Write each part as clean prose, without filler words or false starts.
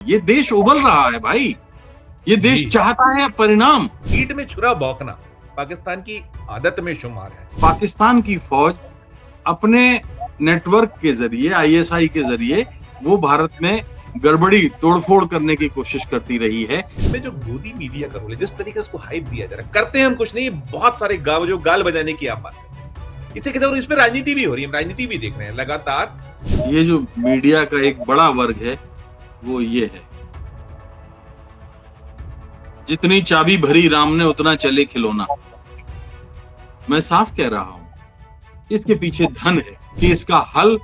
ये देश उबल रहा है भाई। ये देश चाहता है परिणाम। ईंट में छुरा भौंकना पाकिस्तान की आदत में शुमार है। पाकिस्तान की फौज अपने नेटवर्क के जरिए, आईएसआई के जरिए वो भारत में गड़बड़ी तोड़फोड़ करने की कोशिश करती रही है। इसमें जो गोदी मीडिया का रोल है, जिस तरीके से उसको हाइप दिया जा रहा है, करते हैं हम कुछ नहीं, बहुत सारे गाल बजाने की आप बात है। इसे कहते हैं, इसमें राजनीति भी हो रही है, राजनीति भी देख रहे हैं लगातार। ये जो मीडिया का एक बड़ा वर्ग है वो ये है, जितनी चाबी भरी राम ने उतना चले खिलौना। मैं साफ कह रहा हूं, इसके पीछे धन है कि इसका हल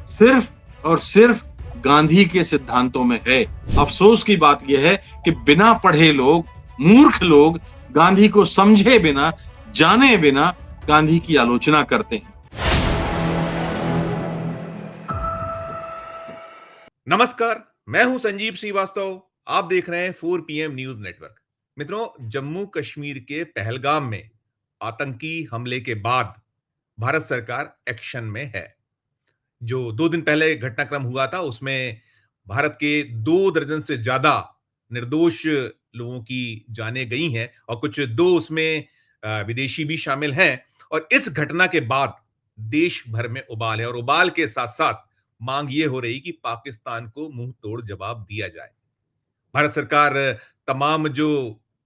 सिर्फ और सिर्फ गांधी के सिद्धांतों में है। अफसोस की बात यह है कि बिना पढ़े लोग, मूर्ख लोग गांधी को समझे बिना, जाने बिना गांधी की आलोचना करते हैं। नमस्कार, मैं हूं संजीव श्रीवास्तव। आप देख रहे हैं 4 PM न्यूज नेटवर्क। मित्रों, जम्मू कश्मीर के पहलगाम में आतंकी हमले के बाद भारत सरकार एक्शन में है। जो 2 दिन पहले घटनाक्रम हुआ था, उसमें भारत के 2 दर्जन से ज्यादा निर्दोष लोगों की जानें गई हैं और कुछ 2 उसमें विदेशी भी शामिल हैं। और इस घटना के बाद देश भर में उबाल है और उबाल के साथ साथ मांग ये हो रही कि पाकिस्तान को मुंह तोड़ जवाब दिया जाए। भारत सरकार तमाम जो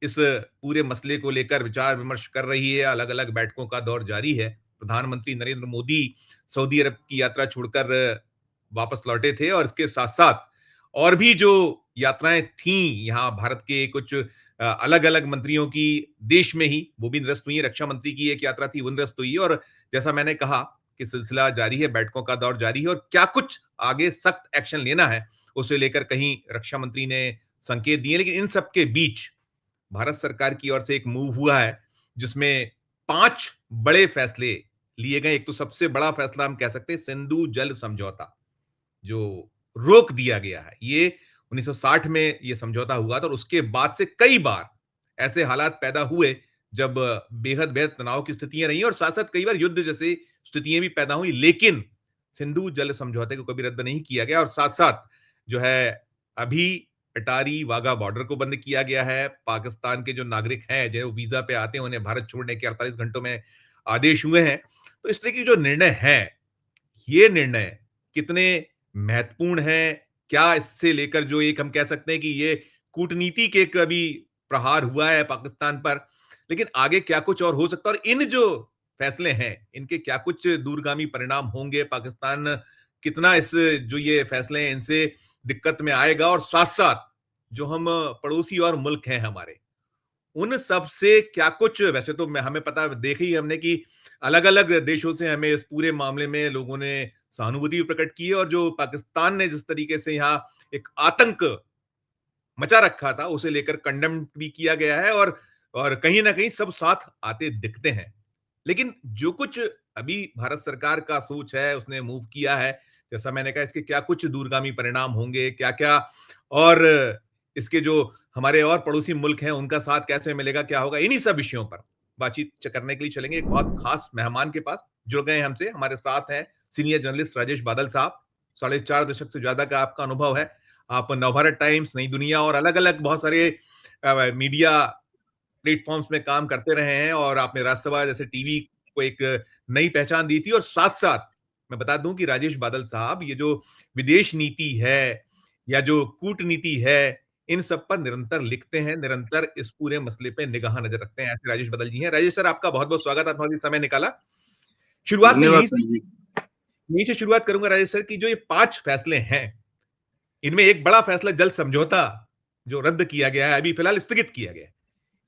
इस पूरे मसले को लेकर विचार विमर्श कर रही है, अलग अलग बैठकों का दौर जारी है। प्रधानमंत्री नरेंद्र मोदी सऊदी अरब की यात्रा छोड़कर वापस लौटे थे और इसके साथ साथ और भी जो यात्राएं थीं, यहाँ भारत के कुछ अलग अलग मंत्रियों की देश में ही वो भी निरस्त हुई। रक्षा मंत्री की एक यात्रा थी, वो निरस्त हुई। और जैसा मैंने कहा कि सिलसिला जारी है, बैठकों का दौर जारी है और क्या कुछ आगे सख्त एक्शन लेना है उसे लेकर कहीं रक्षा मंत्री ने संकेत दिए। लेकिन इन सब के बीच भारत सरकार की ओर से एक मूव हुआ है जिसमें 5 बड़े फैसले लिए गए। एक तो सबसे बड़ा फैसला हम कह सकते हैं, सिंधु जल समझौता जो रोक दिया गया है। ये 1960 में ये समझौता हुआ था और उसके बाद से कई बार ऐसे हालात पैदा हुए जब बेहद बेहद तनाव की स्थितियां रही और साथ साथ कई बार युद्ध जैसी स्थितियां भी पैदा हुई। लेकिन सिंधु जल समझौते को कभी रद्द नहीं किया गया और साथ साथ जो है अभी अटारी वाघा बॉर्डर को बंद किया गया है। पाकिस्तान के जो नागरिक हैं, जो वीजा पे आते हैं, उन्हें भारत छोड़ने के 48 घंटों में आदेश हुए हैं। तो इस तरह की जो निर्णय है, ये निर्णय कितने महत्वपूर्ण है, क्या इससे लेकर जो एक हम कह सकते हैं कि ये कूटनीति के एक अभी प्रहार हुआ है पाकिस्तान पर, लेकिन आगे क्या कुछ और हो सकता है और इन जो फैसले हैं, इनके क्या कुछ दूरगामी परिणाम होंगे, पाकिस्तान कितना इस जो ये फैसले हैं इनसे दिक्कत में आएगा और साथ साथ जो हम पड़ोसी और मुल्क हैं हमारे, उन सब से क्या कुछ, वैसे तो हमें पता देखे ही हमने कि अलग अलग देशों से हमें इस पूरे मामले में लोगों ने सहानुभूति भी प्रकट की है और जो पाकिस्तान ने जिस तरीके से यहाँ एक आतंक मचा रखा था उसे लेकर कंडेम भी किया गया है और कहीं ना कहीं सब साथ आते दिखते हैं। लेकिन जो कुछ अभी भारत सरकार का सोच है, उसने मूव किया है, जैसा मैंने कहा, इसके क्या कुछ दूरगामी परिणाम होंगे, क्या क्या, और इसके जो हमारे और पड़ोसी मुल्क हैं उनका साथ कैसे मिलेगा, क्या होगा, इन्हीं सब विषयों पर बातचीत करने के लिए चलेंगे एक बहुत खास मेहमान के पास। जुड़ गए हमसे, हमारे साथ हैं सीनियर जर्नलिस्ट राजेश बादल साहब। 4.5 दशक से ज्यादा का आपका अनुभव है। आप नवभारत टाइम्स, नई दुनिया और अलग अलग बहुत सारे मीडिया प्लेटफॉर्म्स में काम करते रहे हैं और आपने राष्ट्रसभा जैसे टीवी को एक नई पहचान दी थी। और साथ साथ मैं बता दूं कि राजेश बादल साहब ये जो विदेश नीति है या जो कूटनीति है, इन सब पर निरंतर लिखते हैं, निरंतर इस पूरे मसले पे निगाह नजर रखते हैं। ऐसे राजेश बादल जी हैं। राजेश सर, आपका बहुत बहुत स्वागत, आपने समय निकाला। शुरुआत में धन्यवाद यहीं संजीव। यहीं से शुरुआत करूंगा राजेश सर की जो ये 5 फैसले हैं, इनमें एक बड़ा फैसला जल समझौता जो रद्द किया गया है, अभी फिलहाल स्थगित किया गया है।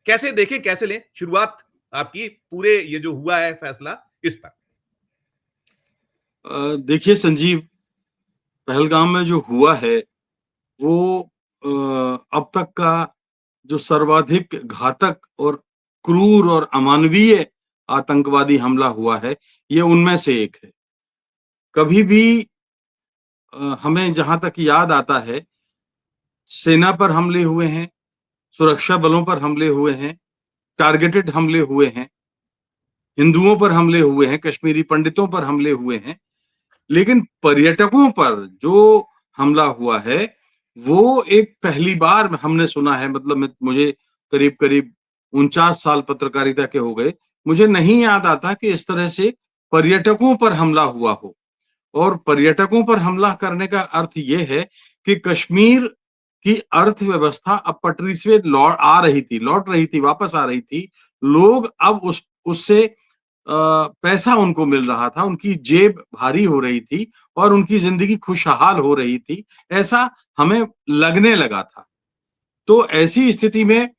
कैसे देखें, कैसे लें शुरुआत आपकी पूरे ये जो हुआ है फैसला इस पर? देखिए संजीव, पहलगाम में जो हुआ है वो अब तक का जो सर्वाधिक घातक और क्रूर और अमानवीय आतंकवादी हमला हुआ है, ये उनमें से एक है। कभी भी हमें जहां तक याद आता है, सेना पर हमले हुए हैं, सुरक्षा बलों पर हमले हुए हैं, टारगेटेड हमले हुए हैं, हिंदुओं पर हमले हुए हैं, कश्मीरी पंडितों पर हमले हुए हैं, लेकिन पर्यटकों पर जो हमला हुआ है वो एक पहली बार हमने सुना है, मतलब मुझे करीब करीब 49 साल पत्रकारिता के हो गए, मुझे नहीं याद आता कि इस तरह से पर्यटकों पर हमला हुआ हो। और पर्यटकों पर हमला करने का अर्थ ये है कि कश्मीर की अर्थव्यवस्था अब पटरी से लौट रही थी, वापस आ रही थी। लोग अब उससे पैसा उनको मिल रहा था, उनकी जेब भारी हो रही थी और उनकी जिंदगी खुशहाल हो रही थी, ऐसा हमें लगने लगा था। तो ऐसी स्थिति में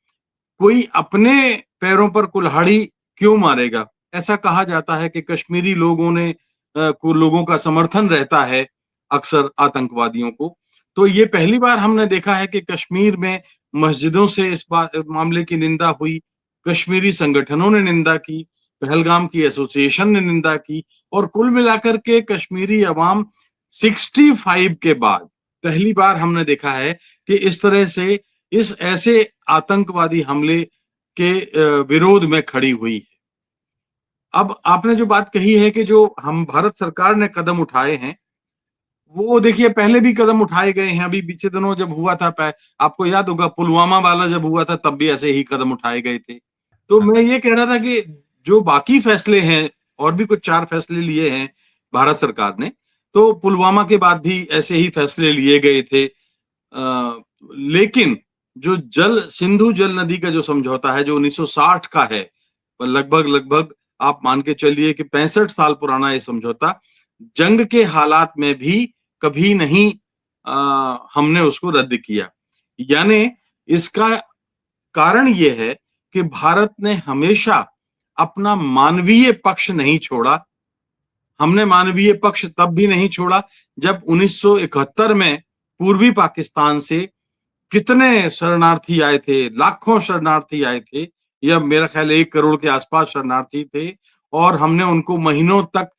कोई अपने पैरों पर कुल्हाड़ी क्यों मारेगा? ऐसा कहा जाता है कि कश्मीरी लोगों का समर्थन रहता है अक्सर आतंकवादियों को। तो ये पहली बार हमने देखा है कि कश्मीर में मस्जिदों से इस मामले की निंदा हुई, कश्मीरी संगठनों ने निंदा की, पहलगाम की एसोसिएशन ने निंदा की, और कुल मिलाकर के कश्मीरी अवाम 65 के बाद पहली बार हमने देखा है कि इस तरह से इस ऐसे आतंकवादी हमले के विरोध में खड़ी हुई है। अब आपने जो बात कही है कि जो हम भारत सरकार ने कदम उठाए हैं, वो देखिए पहले भी कदम उठाए गए हैं। अभी बीते दिनों जब हुआ था, आपको याद होगा पुलवामा वाला जब हुआ था, तब भी ऐसे ही कदम उठाए गए थे। तो मैं ये कह रहा था कि जो बाकी फैसले हैं, और भी कुछ 4 फैसले लिए हैं भारत सरकार ने, तो पुलवामा के बाद भी ऐसे ही फैसले लिए गए थे। लेकिन जो जल सिंधु जल नदी का जो समझौता है, जो 1960 का है, लगभग लगभग आप मान के चलिए कि 65 साल पुराना ये समझौता, जंग के हालात में भी कभी नहीं हमने उसको रद्द किया। यानी इसका कारण ये है कि भारत ने हमेशा अपना मानवीय पक्ष नहीं छोड़ा। हमने मानवीय पक्ष तब भी नहीं छोड़ा जब 1971 में पूर्वी पाकिस्तान से कितने शरणार्थी आए थे, लाखों शरणार्थी आए थे, या मेरा ख्याल 1 करोड़ के आसपास शरणार्थी थे, और हमने उनको महीनों तक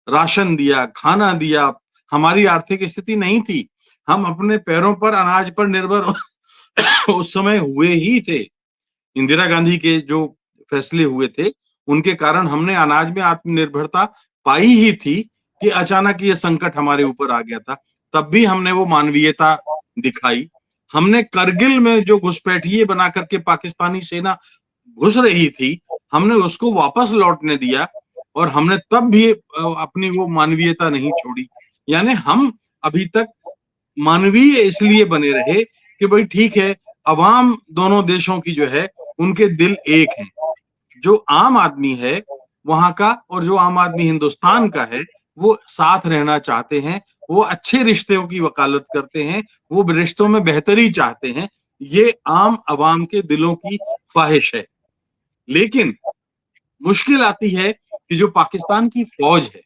राशन दिया, खाना दिया। हमारी आर्थिक स्थिति नहीं थी, हम अपने पैरों पर, अनाज पर निर्भर उस समय हुए ही थे। इंदिरा गांधी के जो फैसले हुए थे, उनके कारण हमने अनाज में आत्मनिर्भरता पाई ही थी कि अचानक ये संकट हमारे ऊपर आ गया था। तब भी हमने वो मानवीयता दिखाई। हमने करगिल में जो घुसपैठिए बना करके पाकिस्तानी सेना घुस रही थी, हमने उसको वापस लौटने दिया, और हमने तब भी अपनी वो मानवीयता नहीं छोड़ी। यानी हम अभी तक मानवीय इसलिए बने रहे कि भाई ठीक है, अवाम दोनों देशों की जो है, उनके दिल एक हैं। जो आम आदमी है वहां का, और जो आम आदमी हिंदुस्तान का है, वो साथ रहना चाहते हैं, वो अच्छे रिश्तों की वकालत करते हैं, वो रिश्तों में बेहतरी चाहते हैं। ये आम अवाम के दिलों की ख्वाहिश है। लेकिन मुश्किल आती है कि जो पाकिस्तान की फौज है,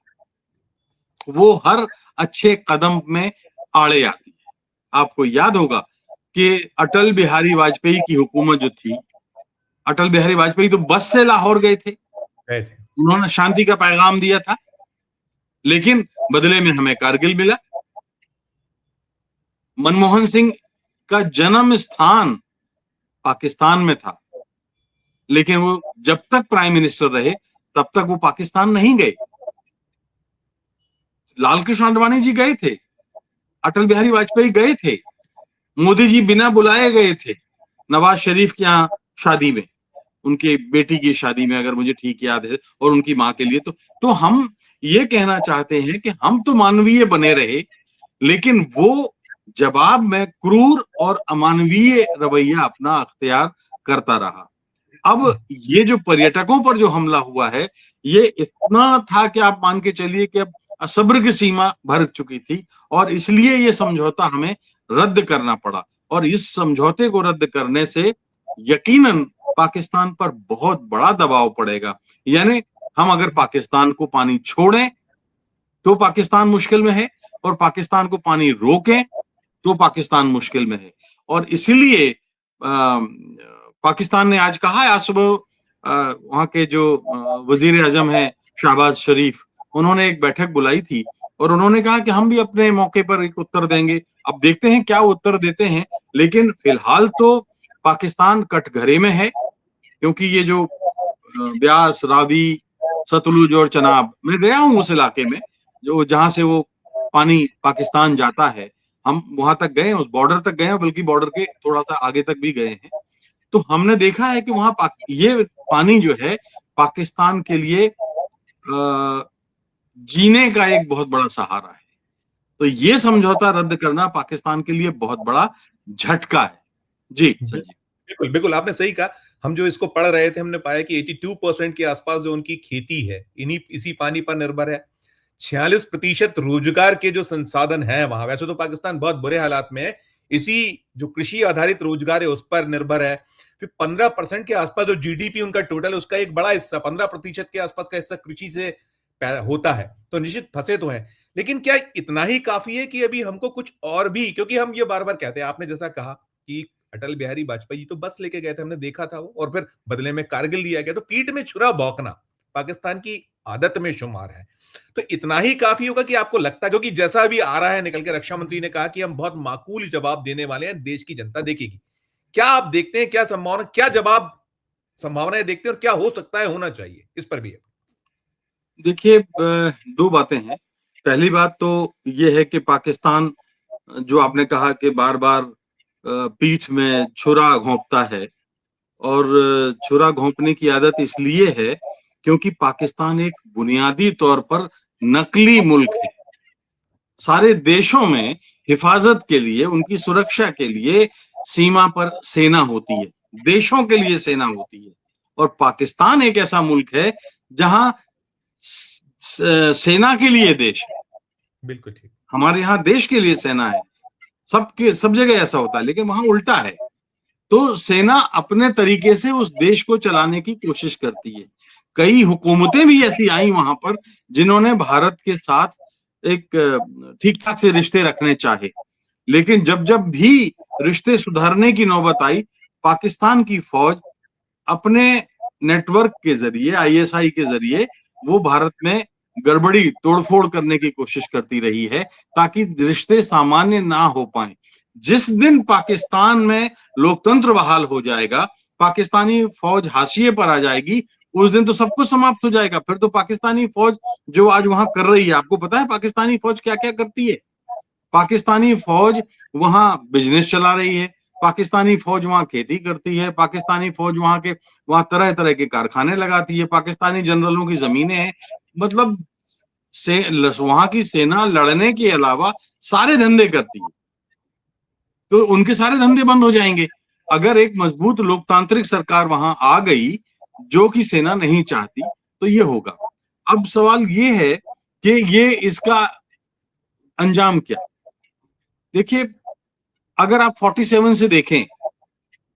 वो हर अच्छे कदम में आड़े आती है। आपको याद होगा कि अटल बिहारी वाजपेयी की हुकूमत जो थी, अटल बिहारी वाजपेयी तो बस से लाहौर गए थे, गए थे। उन्होंने शांति का पैगाम दिया था, लेकिन बदले में हमें कारगिल मिला। मनमोहन सिंह का जन्म स्थान पाकिस्तान में था, लेकिन वो जब तक प्राइम मिनिस्टर रहे, तब तक वो पाकिस्तान नहीं गए। लाल कृष्ण आडवाणी जी गए थे, अटल बिहारी वाजपेयी गए थे, मोदी जी बिना बुलाए गए थे नवाज शरीफ के यहाँ शादी में, उनके बेटी की शादी में, अगर मुझे ठीक याद है, और उनकी माँ के लिए। तो हम ये कहना चाहते हैं कि हम तो मानवीय बने रहे, लेकिन वो जवाब में क्रूर और अमानवीय रवैया अपना अख्तियार करता रहा। अब ये जो पर्यटकों पर जो हमला हुआ है, ये इतना था कि आप मान के चलिए कि अब सब्र की सीमा भर चुकी थी, और इसलिए ये समझौता हमें रद्द करना पड़ा। और इस समझौते को रद्द करने से यकीनन पाकिस्तान पर बहुत बड़ा दबाव पड़ेगा। यानी हम अगर पाकिस्तान को पानी छोड़ें तो पाकिस्तान मुश्किल में है, और पाकिस्तान को पानी रोकें तो पाकिस्तान मुश्किल में है। और इसीलिए पाकिस्तान ने आज कहा है, आज सुबह वहां के जो वजीर आजम है शहबाज शरीफ, उन्होंने एक बैठक बुलाई थी, और उन्होंने कहा कि हम भी अपने मौके पर एक उत्तर देंगे। अब देखते हैं क्या उत्तर देते हैं, लेकिन फिलहाल तो पाकिस्तान कटघरे में है, क्योंकि ये जो ब्यास, रावी, सतलुज और चनाब, मैं गया हूं उस इलाके में, जो जहां से वो पानी पाकिस्तान जाता है। हम वहां तक गए, उस बॉर्डर तक गए हैं, बल्कि बॉर्डर के थोड़ा सा आगे तक भी गए हैं। तो हमने देखा है कि वहां ये पानी जो है पाकिस्तान के लिए जीने का एक बहुत बड़ा सहारा है। तो ये समझौता रद्द करना पाकिस्तान के लिए बहुत बड़ा झटका है। जी संजीव। बिल्कुल बिल्कुल, आपने सही कहा। हम जो इसको पढ़ रहे थे, हमने पाया कि 82% के आसपास जो उनकी खेती है इसी पानी पर निर्भर है। 46% रोजगार के जो संसाधन है वहां, वैसे तो पाकिस्तान बहुत बुरे हालात में है, इसी जो कृषि आधारित रोजगार है उस पर निर्भर है। फिर 15% के आसपास जो जीडीपी उनका टोटल है, उसका एक बड़ा हिस्सा, 15% के आसपास का हिस्सा कृषि से होता है। तो निश्चित फंसे तो हैं, लेकिन क्या इतना ही काफी है कि अभी हमको कुछ और भी, क्योंकि हम ये बार बार कहते हैं, आपने जैसा कहा कि अटल बिहारी वाजपेयी जी तो बस लेके गए थे, हमने देखा था वो, और फिर बदले में कारगिल दिया गया। तो पीठ में छुरा भौंकना पाकिस्तान की आदत में शुमार है। तो इतना ही काफी होगा कि आपको लगता है, क्योंकि जैसा अभी आ रहा है निकल के, रक्षा मंत्री ने कहा कि हम बहुत माकूल जवाब देने वाले हैं, देश की जनता देखेगी। क्या आप देखते हैं, क्या संभावना, क्या जवाब संभावनाएं देखते हैं, और क्या हो सकता है होना चाहिए, इस पर भी है। देखिए, दो बातें हैं। पहली बात तो ये है कि पाकिस्तान, जो आपने कहा कि बार बार पीठ में छुरा घोंपता है, और छुरा घोंपने की आदत इसलिए है क्योंकि पाकिस्तान एक बुनियादी तौर पर नकली मुल्क है। सारे देशों में हिफाजत के लिए, उनकी सुरक्षा के लिए सीमा पर सेना होती है, देशों के लिए सेना होती है। और पाकिस्तान एक ऐसा मुल्क है जहां सेना के लिए देश है। बिल्कुल ठीक। हमारे यहाँ देश के लिए सेना है, सब जगह ऐसा होता है, लेकिन वहां उल्टा है। तो सेना अपने तरीके से उस देश को चलाने की कोशिश करती है। कई हुकूमतें भी ऐसी आई वहां पर जिन्होंने भारत के साथ एक ठीक ठाक से रिश्ते रखने चाहे, लेकिन जब जब भी रिश्ते सुधारने की नौबत आई, पाकिस्तान की फौज अपने नेटवर्क के जरिए, आईएसआई के जरिए, वो भारत में गड़बड़ी तोड़फोड़ करने की कोशिश करती रही है, ताकि रिश्ते सामान्य ना हो पाए। जिस दिन पाकिस्तान में लोकतंत्र बहाल हो जाएगा, पाकिस्तानी फौज हाशिए पर आ जाएगी, उस दिन तो सब कुछ समाप्त हो जाएगा। फिर तो पाकिस्तानी फौज जो आज वहां कर रही है, आपको पता है पाकिस्तानी फौज क्या क्या करती है? पाकिस्तानी फौज वहां बिजनेस चला रही है, पाकिस्तानी फौज वहां खेती करती है, पाकिस्तानी फौज वहां तरह तरह के कारखाने लगाती है, पाकिस्तानी जनरलों की जमीनें हैं। मतलब से वहां की सेना लड़ने के अलावा सारे धंधे करती है। तो उनके सारे धंधे बंद हो जाएंगे अगर एक मजबूत लोकतांत्रिक सरकार वहां आ गई, जो कि सेना नहीं चाहती। तो ये होगा। अब सवाल ये है कि ये इसका अंजाम क्या? देखिए, अगर आप 47 से देखें,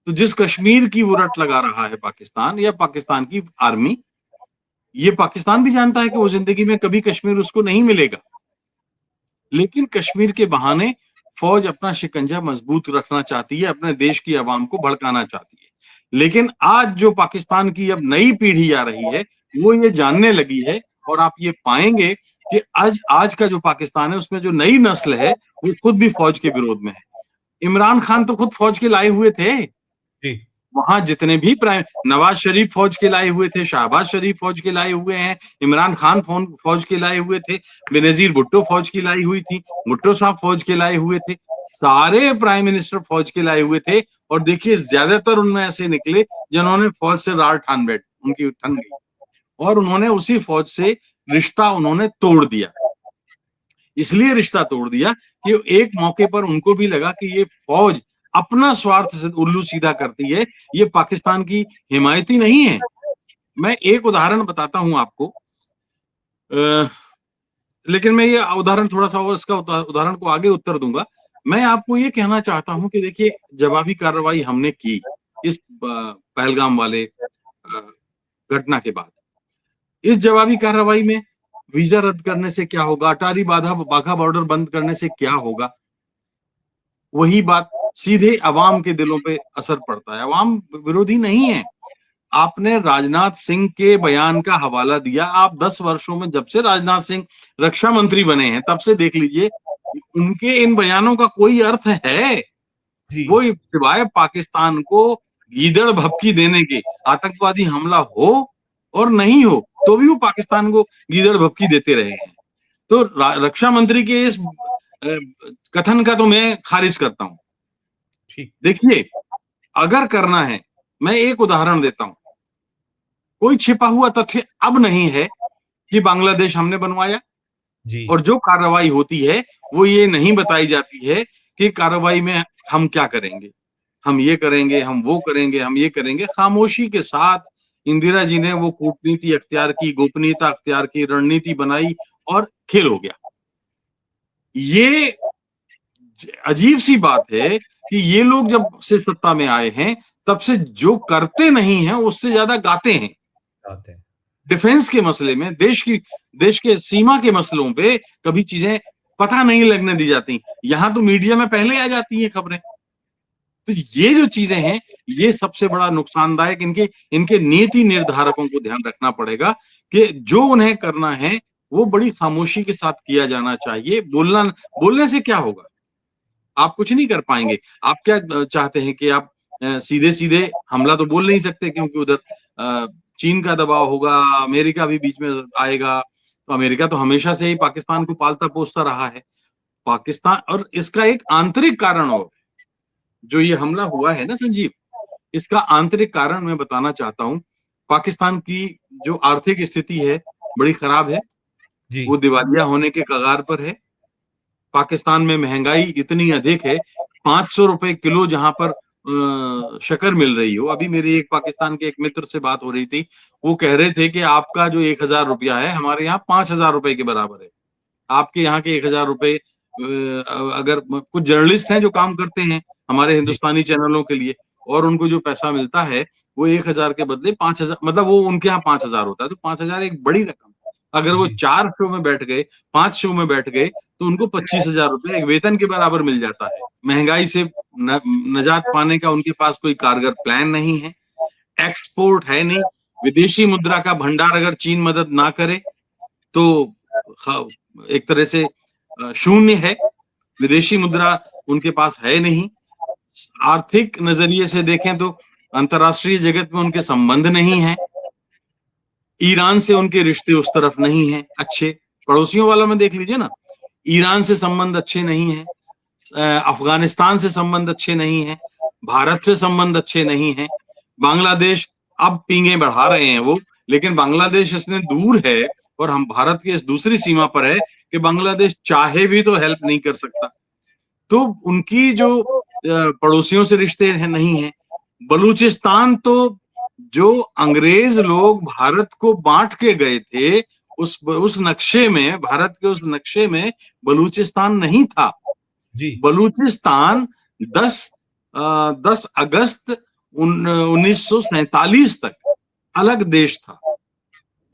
तो जिस कश्मीर की वो रट लगा रहा है पाकिस्तान या पाकिस्तान की आर्मी, ये पाकिस्तान भी जानता है कि वो जिंदगी में कभी कश्मीर उसको नहीं मिलेगा, लेकिन कश्मीर के बहाने फौज अपना शिकंजा मजबूत रखना चाहती है, अपने देश की आवाम को भड़काना चाहती है। लेकिन आज जो पाकिस्तान की अब नई पीढ़ी आ रही है, वो ये जानने लगी है, और आप ये पाएंगे कि आज आज का जो पाकिस्तान है, उसमें जो नई नस्ल है, वो खुद भी फौज के विरोध में है। इमरान खान तो खुद फौज के लाए हुए थे। जी। वहां जितने भी प्राइम, नवाज शरीफ फौज के लाए हुए थे, शहबाज शरीफ फौज के लाए हुए हैं, इमरान खान फौज के लाए हुए थे, बेनजीर भुट्टो फौज की लाई हुई थी, भुट्टो साहब फौज के लाए हुए थे, सारे प्राइम मिनिस्टर फौज के लाए हुए थे। और देखिए, ज्यादातर उनमें ऐसे निकले जिन्होंने फौज से रार उनकी ठन गई, और उन्होंने उसी फौज से रिश्ता उन्होंने तोड़ दिया। इसलिए रिश्ता तोड़ दिया कि एक मौके पर उनको भी लगा कि ये फौज अपना स्वार्थ से उल्लू सीधा करती है, ये पाकिस्तान की हिमायती नहीं है। मैं एक उदाहरण बताता हूं आपको, लेकिन मैं ये उदाहरण थोड़ा सा, और इसका उदाहरण को आगे उत्तर दूंगा। मैं आपको ये कहना चाहता हूं कि देखिए, जवाबी कार्रवाई हमने की इस पहलगाम वाले घटना के बाद। इस जवाबी कार्रवाई में वीजा रद्द करने से क्या होगा, अटारी बाघा बॉर्डर बंद करने से क्या होगा? वही बात सीधे अवाम के दिलों पे असर पड़ता है। अवाम विरोधी नहीं है। आपने राजनाथ सिंह के बयान का हवाला दिया। आप 10 वर्षों में, जब से राजनाथ सिंह रक्षा मंत्री बने हैं, तब से देख लीजिए, उनके इन बयानों का कोई अर्थ है? जी। वो सिवाय पाकिस्तान को गीदड़ भभकी देने के, आतंकवादी हमला हो और नहीं हो, तो भी वो पाकिस्तान को गीदड़ भभकी देते रहे हैं। तो रक्षा मंत्री के इस कथन का तो मैं खारिज करता हूं। ठीक। देखिए, अगर करना है, मैं एक उदाहरण देता हूं। कोई छिपा हुआ तथ्य अब नहीं है कि बांग्लादेश हमने बनवाया, जी। और जो कार्रवाई होती है वो ये नहीं बताई जाती है कि कार्रवाई में हम क्या करेंगे, हम ये करेंगे, हम वो करेंगे, हम ये करेंगे। खामोशी के साथ इंदिरा जी ने वो कूटनीति अख्तियार की, गोपनीयता अख्तियार की, रणनीति बनाई और खेल हो गया। ये अजीब सी बात है कि ये लोग जब से सत्ता में आए हैं, तब से जो करते नहीं हैं उससे ज्यादा गाते हैं। आते हैं। डिफेंस के मसले में, देश के सीमा के मसलों पे कभी चीजें पता नहीं लगने दी जाती। यहां तो मीडिया में पहले आ जाती हैं खबरें। तो ये जो चीजें हैं, ये सबसे बड़ा नुकसानदायक, इनके इनके नीति निर्धारकों को ध्यान रखना पड़ेगा कि जो उन्हें करना है वो बड़ी खामोशी के साथ किया जाना चाहिए। बोलने से क्या होगा? आप कुछ नहीं कर पाएंगे। आप क्या चाहते हैं कि आप सीधे सीधे हमला तो बोल नहीं सकते, क्योंकि उधर चीन का दबाव होगा, अमेरिका भी बीच में आएगा। तो अमेरिका तो हमेशा से ही पाकिस्तान को पालता पोसता रहा है। पाकिस्तान, और इसका एक आंतरिक कारण, और जो ये हमला हुआ है ना संजीव, इसका आंतरिक कारण मैं बताना चाहता हूं। पाकिस्तान की जो आर्थिक स्थिति है बड़ी खराब है, जी। वो दिवालिया होने के कगार पर है। पाकिस्तान में महंगाई इतनी अधिक है, 500 रुपए किलो जहां पर शक्कर मिल रही हो। अभी मेरी एक पाकिस्तान के एक मित्र से बात हो रही थी, वो कह रहे थे कि आपका जो 1000 रुपया है हमारे यहाँ 5000 रुपए के बराबर है। आपके यहाँ के 1000 रुपए, अगर कुछ जर्नलिस्ट हैं जो काम करते हैं हमारे जी। हिंदुस्तानी चैनलों के लिए, और उनको जो पैसा मिलता है वो 1000 के बदले 5000, मतलब वो उनके यहाँ 5000 होता है। तो 5000 एक बड़ी रकम। अगर वो जी। 4 शो में बैठ गए, 5 शो में बैठ गए, तो उनको 25,000 रुपए एक वेतन के बराबर मिल जाता है। महंगाई से नजात पाने का उनके पास कोई कारगर प्लान नहीं है। एक्सपोर्ट है नहीं। विदेशी मुद्रा का भंडार अगर चीन मदद ना करे तो एक तरह से शून्य है। विदेशी मुद्रा उनके पास है नहीं। आर्थिक नजरिए से देखें तो अंतरराष्ट्रीय जगत में उनके संबंध नहीं है। ईरान से उनके रिश्ते उस तरफ नहीं है अच्छे। पड़ोसियों वाला में देख लीजिए ना, ईरान से संबंध अच्छे नहीं है, अफगानिस्तान से संबंध अच्छे नहीं है, भारत से संबंध अच्छे नहीं है। बांग्लादेश अब पींगे बढ़ा रहे हैं वो, लेकिन बांग्लादेश इसने दूर है, और हम भारत की इस दूसरी सीमा पर है कि बांग्लादेश चाहे भी तो हेल्प नहीं कर सकता। तो उनकी जो पड़ोसियों से रिश्ते हैं नहीं है। बलूचिस्तान तो जो अंग्रेज लोग भारत को बांट के गए थे, उस नक्शे में, भारत के उस नक्शे में बलूचिस्तान नहीं था। जी। बलूचिस्तान 10 अगस्त 1947 तक अलग देश था।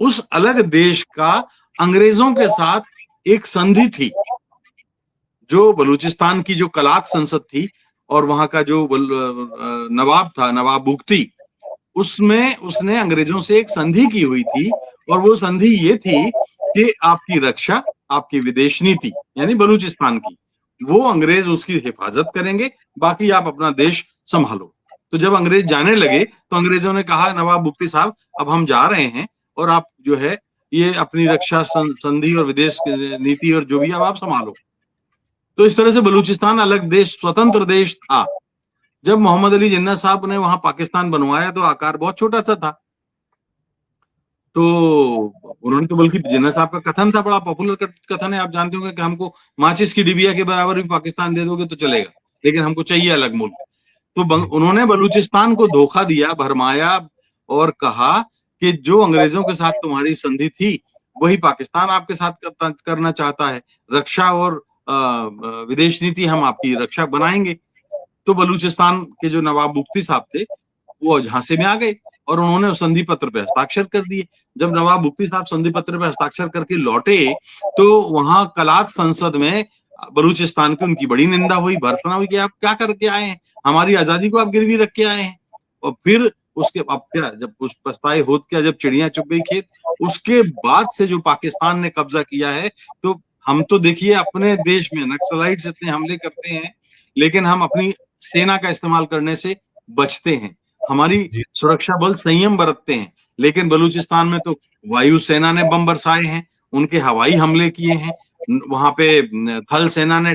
उस अलग देश का अंग्रेजों के साथ एक संधि थी। जो बलूचिस्तान की जो कलात संसद थी और वहां का जो नवाब था, नवाब बुगटी, उसमें उसने अंग्रेजों से एक संधि की हुई थी, और वो संधि ये थी कि आपकी रक्षा, आपकी विदेश नीति, यानी बलूचिस्तान की, वो अंग्रेज उसकी हिफाजत करेंगे, बाकी आप अपना देश संभालो। तो जब अंग्रेज जाने लगे तो अंग्रेजों ने कहा, नवाब बुगटी साहब अब हम जा रहे हैं, और आप जो है ये अपनी रक्षा संधि और विदेश नीति और जो भी आप संभालो। तो इस तरह से बलूचिस्तान अलग देश, स्वतंत्र देश था। जब मोहम्मद अली जिन्ना साहब ने वहां पाकिस्तान बनवाया तो आकार बहुत छोटा सा था। तो उन्होंने तो, बल्कि जिन्ना साहब का कथन था, बड़ा पॉपुलर कथन है, आप जानते होंगे कि हमको माचिस की डिबिया के बराबर भी पाकिस्तान दे दोगे तो चलेगा, लेकिन हमको चाहिए अलग मुल्क। तो जी। उन्होंने बलूचिस्तान को धोखा दिया, भरमाया, और कहा कि जो अंग्रेजों के साथ तुम्हारी संधि थी वही पाकिस्तान आपके साथ करना चाहता है। रक्षा और विदेश नीति हम आपकी रक्षा बनाएंगे। तो बलूचिस्तान के जो नवाब बुख्ती साहब थे वो झांसे में आ गए, और उन्होंने उस संधि पत्र पे हस्ताक्षर कर दिए। जब नवाब बुख्ती साहब संधि पत्र पे हस्ताक्षर करके लौटे तो वहां कलात संसद में बलूचिस्तान की उनकी बड़ी निंदा हुई, भर्त्सना हुई कि आप क्या करके आए हैं, हमारी आजादी को आप गिरवी रख के आए हैं। और फिर उसके अब क्या, जब उस पछताए होत क्या, जब चिड़िया चुग गई खेत, उसके बाद से जो पाकिस्तान ने कब्जा किया है, तो हम तो देखिए अपने देश में नक्सलाइट्स इतने हमले करते हैं, लेकिन हम अपनी सेना का इस्तेमाल करने से बचते हैं। हमारी जी। सुरक्षा बल संयम बरतते हैं। लेकिन बलूचिस्तान में तो वायुसेना ने बम बरसाए हैं, उनके हवाई हमले किए हैं, वहां पे थल सेना ने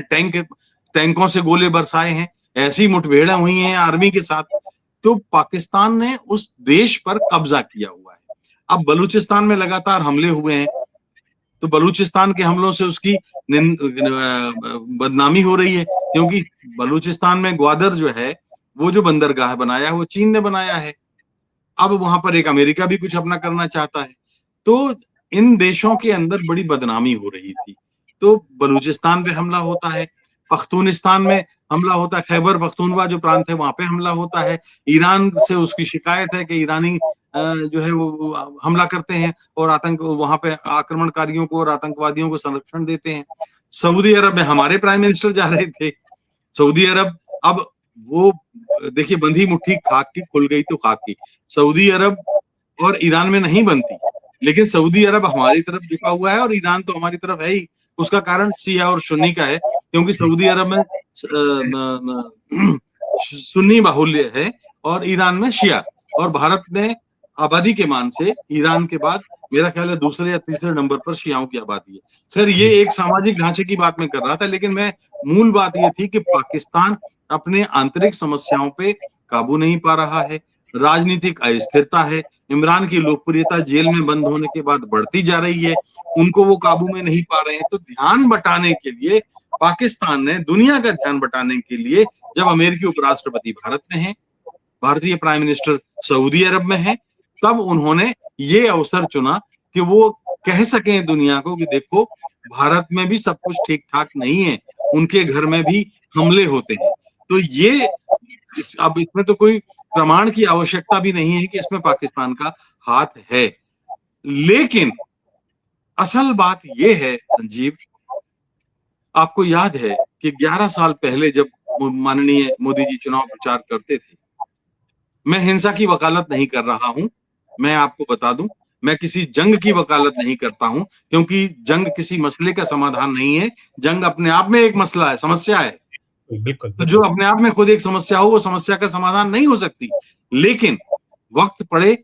टैंकों से गोले बरसाए हैं, ऐसी मुठभेड़ें हुई हैं आर्मी के साथ। तो पाकिस्तान ने उस देश पर कब्जा किया हुआ है। अब बलूचिस्तान में लगातार हमले हुए हैं, तो बलूचिस्तान के हमलों से उसकी बदनामी हो रही है, क्योंकि बलूचिस्तान में ग्वादर जो है, वो जो बंदरगाह बनाया है वो चीन ने बनाया है। अब वहां पर एक अमेरिका भी कुछ अपना करना चाहता है। तो इन देशों के अंदर बड़ी बदनामी हो रही थी। तो बलूचिस्तान पे हमला होता है, पख्तूनिस्तान में हमला होता है, खैबर पख्तूनवा जो प्रांत है वहां पे हमला होता है। ईरान से उसकी शिकायत है कि ईरानी जो है वो हमला करते हैं और वहां पे आक्रमणकारियों को और आतंकवादियों को संरक्षण देते हैं। सऊदी अरब में हमारे प्राइम मिनिस्टर जा रहे थे। सऊदी अरब, अब वो देखिए, बंधी मुट्ठी खाक की खुल गई तो खाक की। सऊदी अरब और ईरान में नहीं बनती, लेकिन सऊदी अरब हमारी तरफ झुका हुआ है और ईरान तो हमारी तरफ है ही। उसका कारण शिया और सुन्नी का है, क्योंकि जी, सऊदी अरब में सुन्नी बाहुल्य है और ईरान में शिया। और भारत ने आबादी के मान से ईरान के बाद मेरा ख्याल है दूसरे या तीसरे नंबर पर शियाओं की आबादी है। सर, ये जी, एक सामाजिक ढांचे की बात मैं कर रहा था, लेकिन मैं मूल बात ये थी कि पाकिस्तान अपने आंतरिक समस्याओं पे काबू नहीं पा रहा है, राजनीतिक अस्थिरता है, इमरान की लोकप्रियता जेल में बंद होने के बाद बढ़ती जा रही है, उनको वो काबू में नहीं पा रहे हैं। तो ध्यान बटाने के लिए पाकिस्तान ने, दुनिया का ध्यान बटाने के लिए, जब अमेरिकी उपराष्ट्रपति भारत में है, भारतीय प्राइम मिनिस्टर सऊदी अरब में है, तब उन्होंने ये अवसर चुना कि वो कह सकें दुनिया को कि देखो, भारत में भी सब कुछ ठीक ठाक नहीं है, उनके घर में भी हमले होते हैं। तो ये अब इसमें तो कोई प्रमाण की आवश्यकता भी नहीं है कि इसमें पाकिस्तान का हाथ है। लेकिन असल बात यह है संजीव, आपको याद है कि 11 साल पहले जब माननीय मोदी जी चुनाव प्रचार करते थे, मैं हिंसा की वकालत नहीं कर रहा हूं, मैं आपको बता दूं, मैं किसी जंग की वकालत नहीं करता हूं, क्योंकि जंग किसी मसले का समाधान नहीं है। जंग अपने आप में एक मसला है, समस्या है। बिल्कुल, तो जो बिल्कुल। अपने आप में खुद एक समस्या हो, वो समस्या का समाधान नहीं हो सकती। लेकिन वक्त पड़े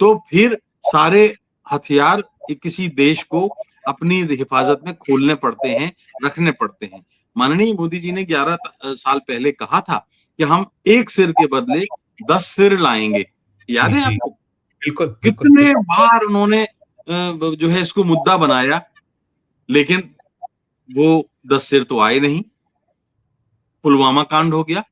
तो फिर सारे हथियार किसी देश को अपनी हिफाजत में खोलने पड़ते हैं, रखने पड़ते हैं। माननीय मोदी जी ने 11 साल पहले कहा था कि हम एक सिर के बदले 10 सिर लाएंगे। याद है जी, आपको? बिल्कुल, बिल्कुल, कितने बिल्कुल। बार उन्होंने जो है इसको मुद्दा बनाया, लेकिन वो 10 सिर तो आए नहीं। पुलवामा कांड हो गया,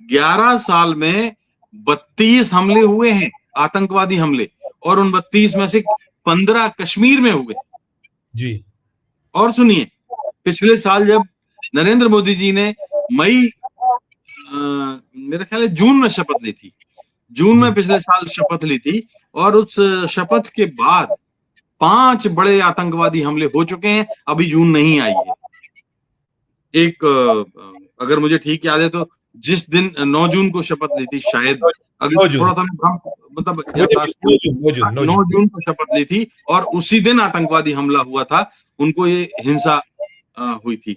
11 साल में 32 हमले हुए हैं, आतंकवादी हमले, और उन 32 में से 15 कश्मीर में हुए। जी, और सुनिए, पिछले साल जब नरेंद्र मोदी जी ने मई मेरा ख्याल है जून में शपथ ली थी, जून में जी, पिछले साल शपथ ली थी, और उस शपथ के बाद 5 बड़े आतंकवादी हमले हो चुके हैं, अभी जून नहीं आई है। एक अगर मुझे ठीक याद है तो जिस दिन 9 जून को शपथ ली थी शायद, 9 अगर 9 जून। थोड़ा सा मतलब मुझे याददाश्त 9 जून, 9 जून, 9 9 जून। जून को शपथ ली थी, और उसी दिन आतंकवादी हमला हुआ था, उनको ये हिंसा हुई थी।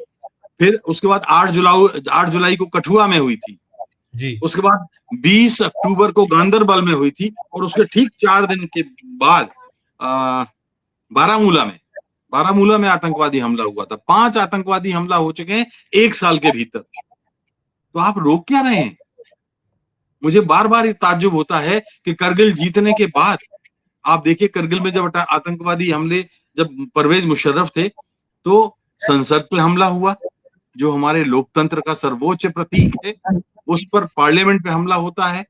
फिर उसके बाद 8 जुलाई को कठुआ में हुई थी। जी, उसके बाद 20 अक्टूबर को गांदरबल में हुई थी, और उसके ठीक 4 दिन के बाद बारामूला में बारामूला में आतंकवादी हमला हुआ था। 5 आतंकवादी हमला हो चुके हैं 1 साल के भीतर। तो आप रोक क्या रहे हैं? मुझे बार-बार ये ताज्जुब होता है कि करगिल जीतने के बाद आप देखिए, करगिल में जब आतंकवादी हमले, जब परवेज मुशर्रफ थे, तो संसद पे हमला हुआ, जो हमारे लोकतंत्र का सर्वोच्च प्रतीक है, उस पर पार्लियामेंट पे हमला होता है,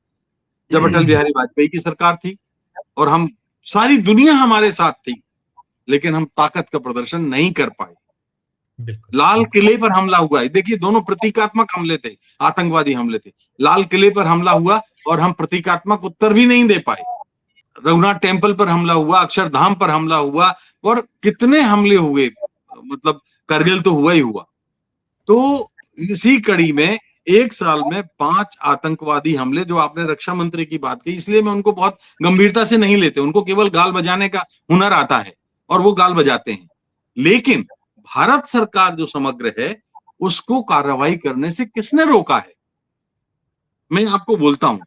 जब अटल बिहारी वाजपेयी की सरकार थी, और हम, सारी दुनिया हमारे साथ थी, लेकिन हम ताकत का प्रदर्शन नहीं कर पाए। बिल्कुल, लाल बिल्कुल। किले पर हमला हुआ है, देखिए दोनों प्रतीकात्मक हमले थे, आतंकवादी हमले थे। लाल किले पर हमला हुआ और हम प्रतीकात्मक उत्तर भी नहीं दे पाए। रघुनाथ टेम्पल पर हमला हुआ, अक्षरधाम पर हमला हुआ, और कितने हमले हुए, मतलब करगिल तो हुआ ही हुआ। तो इसी कड़ी में 1 साल में 5 आतंकवादी हमले, जो आपने रक्षा मंत्री की बात की, इसलिए मैं उनको बहुत गंभीरता से नहीं लेते, उनको केवल गाल बजाने का हुनर आता है, और वो गाल बजाते हैं। लेकिन भारत सरकार जो समग्र है, उसको कार्रवाई करने से किसने रोका है? मैं आपको बोलता हूं,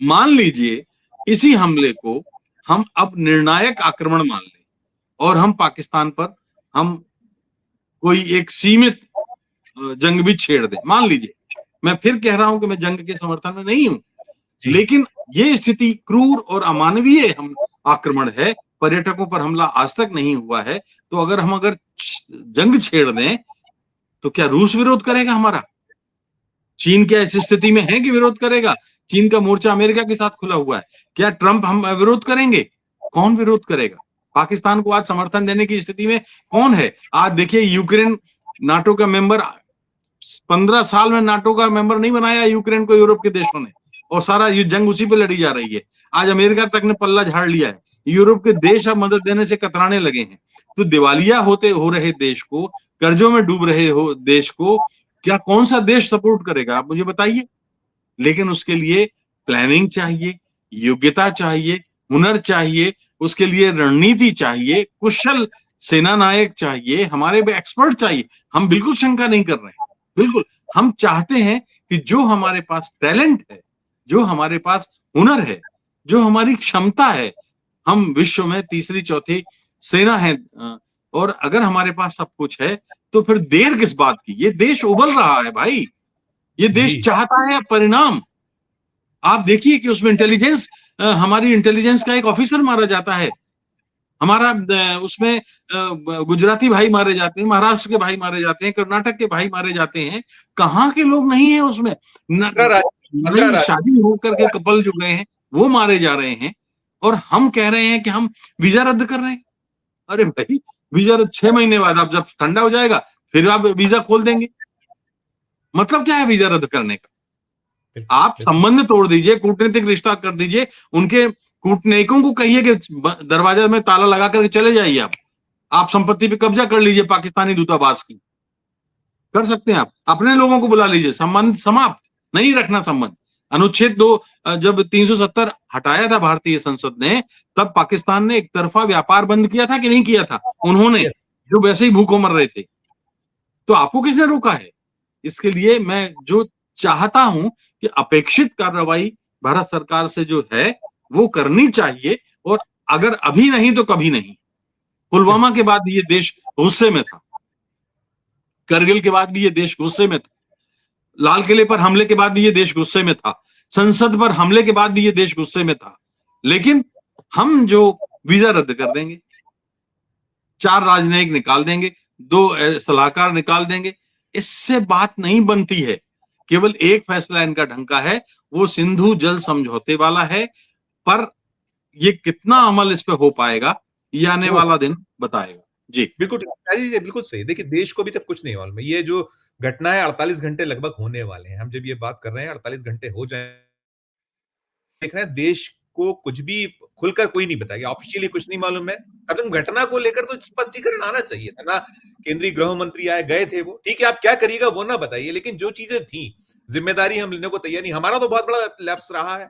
मान लीजिए इसी हमले को हम अब निर्णायक आक्रमण मान लें, और हम पाकिस्तान पर हम कोई एक सीमित जंग भी छेड़ दे, मान लीजिए, मैं फिर कह रहा हूं कि मैं जंग के समर्थन में नहीं हूं, लेकिन ये स्थिति क्रूर और अमानवीय हम आक्रमण है, पर्यटकों पर हमला आज तक नहीं हुआ है, तो अगर जंग छेड़ दें तो क्या रूस विरोध करेगा हमारा? चीन क्या इस स्थिति में है कि विरोध करेगा? चीन का मोर्चा अमेरिका के साथ खुला हुआ है, क्या ट्रंप हम विरोध करेंगे? कौन विरोध करेगा? पाकिस्तान को आज समर्थन देने की स्थिति में कौन है? आज देखिए, यूक्रेन नाटो का मेंबर, 15 साल में नाटो का मेंबर नहीं बनाया यूक्रेन को यूरोप के देशों ने, और सारा जंग उसी पे लड़ी जा रही है। आज अमेरिका तक ने पल्ला झाड़ लिया है, यूरोप के देश अब मदद देने से कतराने लगे हैं। तो दिवालिया हो रहे देश को, कर्जों में डूब रहे हो देश को, क्या कौन सा देश सपोर्ट करेगा, आप मुझे बताइए। लेकिन उसके लिए प्लानिंग चाहिए, योग्यता चाहिए, हुनर चाहिए, उसके लिए रणनीति चाहिए, कुशल सेना नायक चाहिए, हमारे भी एक्सपर्ट चाहिए। हम बिल्कुल शंका नहीं कर रहे हैं, बिल्कुल हम चाहते हैं कि जो हमारे पास टैलेंट है, जो हमारे पास हुनर है, जो हमारी क्षमता है, हम विश्व में तीसरी चौथी सेना है, और अगर हमारे पास सब कुछ है तो फिर देर किस बात की? ये देश उबल रहा है भाई, ये देश चाहता है परिणाम। आप देखिए कि उसमें इंटेलिजेंस, हमारी इंटेलिजेंस का एक ऑफिसर मारा जाता है, हमारा उसमें गुजराती भाई मारे जाते हैं, महाराष्ट्र के भाई मारे जाते हैं, कर्नाटक के भाई मारे जाते हैं। कहाँ के लोग नहीं है उसमें? नई शादी होकर के कपल जो गए हैं वो मारे जा रहे हैं, और हम कह रहे हैं कि हम वीजा रद्द कर रहे हैं। अरे भाई, वीजा 6 महीने बाद, आप जब ठंडा हो जाएगा फिर आप वीजा खोल देंगे, मतलब क्या है वीजा रद्द करने का? आप संबंध तोड़ दीजिए, कूटनीतिक रिश्ता कर दीजिए, उनके कूटनीतिकों को कहिए कि दरवाजा में ताला लगा करके चले जाइए, आप संपत्ति पे कब्जा कर लीजिए पाकिस्तानी दूतावास की, कर सकते हैं आप, अपने लोगों को बुला लीजिए, संबंध समाप्त, नहीं रखना संबंध। अनुच्छेद 2 जब 370 हटाया था भारतीय संसद ने, तब पाकिस्तान ने एक तरफा व्यापार बंद किया था कि नहीं किया था? उन्होंने, जो वैसे ही भूखों मर रहे थे। तो आपको किसने रोका है? इसके लिए मैं जो चाहता हूं कि अपेक्षित कार्रवाई भारत सरकार से जो है वो करनी चाहिए, और अगर अभी नहीं तो कभी नहीं। पुलवामा के बाद ये देश गुस्से में था, करगिल के बाद भी ये देश गुस्से में था, लाल किले पर हमले के बाद भी ये देश गुस्से में था, संसद पर हमले के बाद भी ये देश गुस्से में था। लेकिन हम जो वीजा रद्द कर देंगे, 4 राजनयिक निकाल देंगे, 2 सलाहकार निकाल देंगे, इससे बात नहीं बनती है। केवल एक फैसला इनका ढंका है, वो सिंधु जल समझौते वाला है, पर ये कितना अमल इस पे हो पाएगा, ये आने वाला दिन बताएगा। जी बिल्कुल, जी बिल्कुल सही। देखिए, देश को अभी तक कुछ नहीं मालूम है। ये जो घटना है 48 घंटे लगभग होने वाले हैं। हम जब ये बात कर रहे हैं 48 घंटे हो जाए, देख रहे हैं देश को कुछ भी खुलकर कोई नहीं बताएगा, ऑफिशियली कुछ नहीं मालूम है। अब तक घटना को लेकर तो स्पष्टीकरण आना चाहिए था ना। केंद्रीय गृह मंत्री आए, गए थे वो, ठीक है, आप क्या करिएगा वो ना बताइए, लेकिन जो चीजें थी, जिम्मेदारी हम लेने को तैयार नहीं। हमारा तो बहुत बड़ा लैप्स रहा है,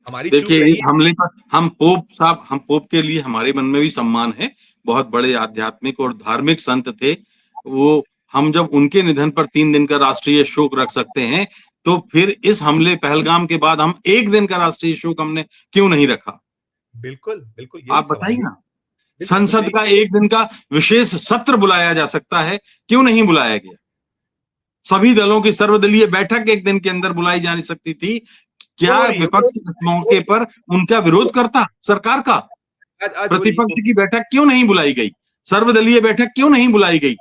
हमारी चूक देखिए, रही इस है। हमले पर हम पोप साहब, हम पोप के लिए हमारे मन में भी सम्मान है, बहुत बड़े आध्यात्मिक और धार्मिक संत थे वो। हम जब उनके निधन पर 3 दिन का राष्ट्रीय शोक रख सकते हैं, तो फिर इस हमले पहलगाम के बाद हम 1 दिन का राष्ट्रीय शोक हमने क्यों नहीं रखा? बिल्कुल, बिल्कुल, यही आप सवाल बताइए है। ना। बिल्कुल, संसद बिल्कुल, का 1 दिन का विशेष सत्र बुलाया जा सकता है, क्यों नहीं बुलाया गया? सभी दलों की सर्वदलीय बैठक 1 दिन के अंदर बुलाई जा सकती थी। क्या हो रही है, विपक्ष इस मौके पर उनका विरोध करता सरकार का? आज हो रही है। प्रतिपक्ष की बैठक क्यों नहीं बुलाई गई? सर्वदलीय बैठक क्यों नहीं बुलाई गई?